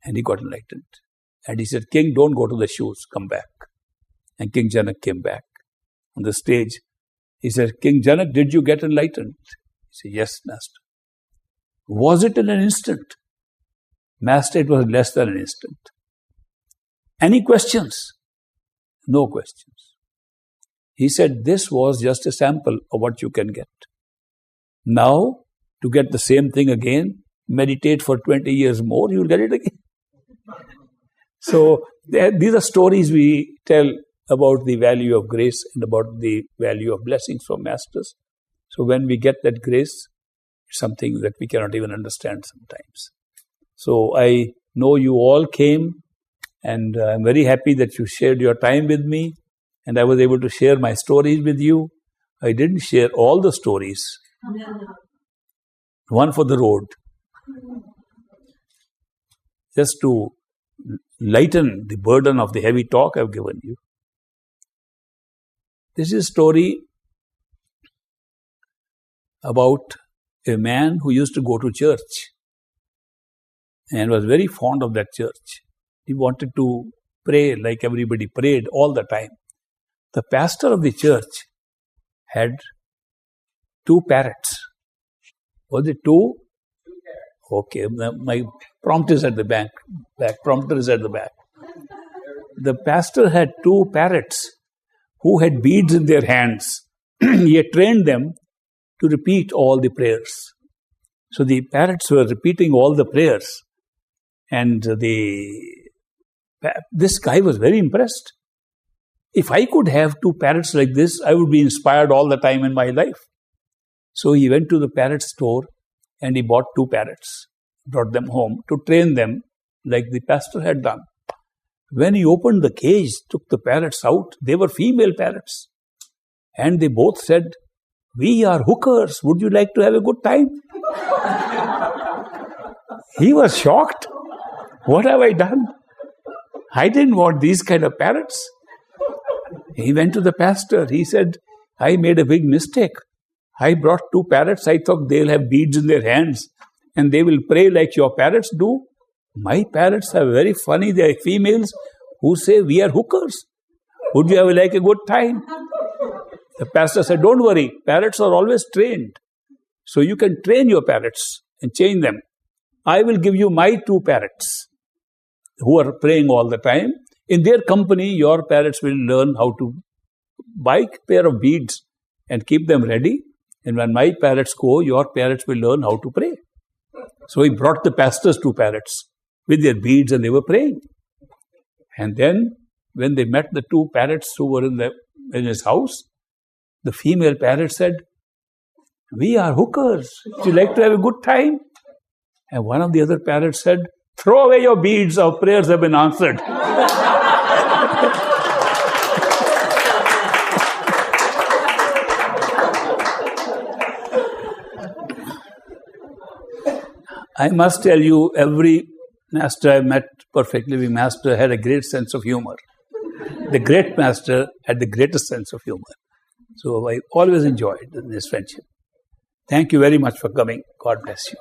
And he got enlightened. And he said, King, don't go to the shoes, come back. And King Janak came back on the stage. He said, King Janak, did you get enlightened? He said, yes, master. Was it in an instant? Master, it was less than an instant. Any questions? No questions. He said, this was just a sample of what you can get. Now, to get the same thing again, meditate for 20 years more, you'll get it again. So, these are stories we tell about the value of grace and about the value of blessings from masters. So, when we get that grace, it's something that we cannot even understand sometimes. So, I know you all came, and I'm very happy that you shared your time with me. And I was able to share my stories with you. I didn't share all the stories. One for the road. Just to lighten the burden of the heavy talk I've given you. This is a story about a man who used to go to church and was very fond of that church. He wanted to pray like everybody prayed all the time. The pastor of the church had 2 parrots. Was it 2? Okay, my prompt is at the back. Prompter is at the back. The pastor had 2 parrots who had beads in their hands. He had trained them to repeat all the prayers. So the parrots were repeating all the prayers. And this guy was very impressed. If I could have 2 parrots like this, I would be inspired all the time in my life. So he went to the parrot store and he bought 2 parrots, brought them home to train them like the pastor had done. When he opened the cage, took the parrots out, they were female parrots. And they both said, we are hookers. Would you like to have a good time? He was shocked. What have I done? I didn't want these kind of parrots. He went to the pastor. He said, I made a big mistake. I brought 2 parrots. I thought they'll have beads in their hands and they will pray like your parrots do. My parrots are very funny. They are females who say, we are hookers. Would you have like a good time? The pastor said, don't worry. Parrots are always trained. So you can train your parrots and change them. I will give you my 2 parrots who are praying all the time. In their company, your parrots will learn how to buy a pair of beads and keep them ready. And when my parrots go, your parrots will learn how to pray. So he brought the pastor's 2 parrots with their beads and they were praying. And then when they met the 2 parrots who were in his house, The female parrot said, "We are hookers. Would you like to have a good time?" And one of the other parrots said, "Throw away your beads. Our prayers have been answered." I must tell you, every master I met, perfect living master, had a great sense of humor. The great master had the greatest sense of humor. So I always enjoyed this friendship. Thank you very much for coming. God bless you.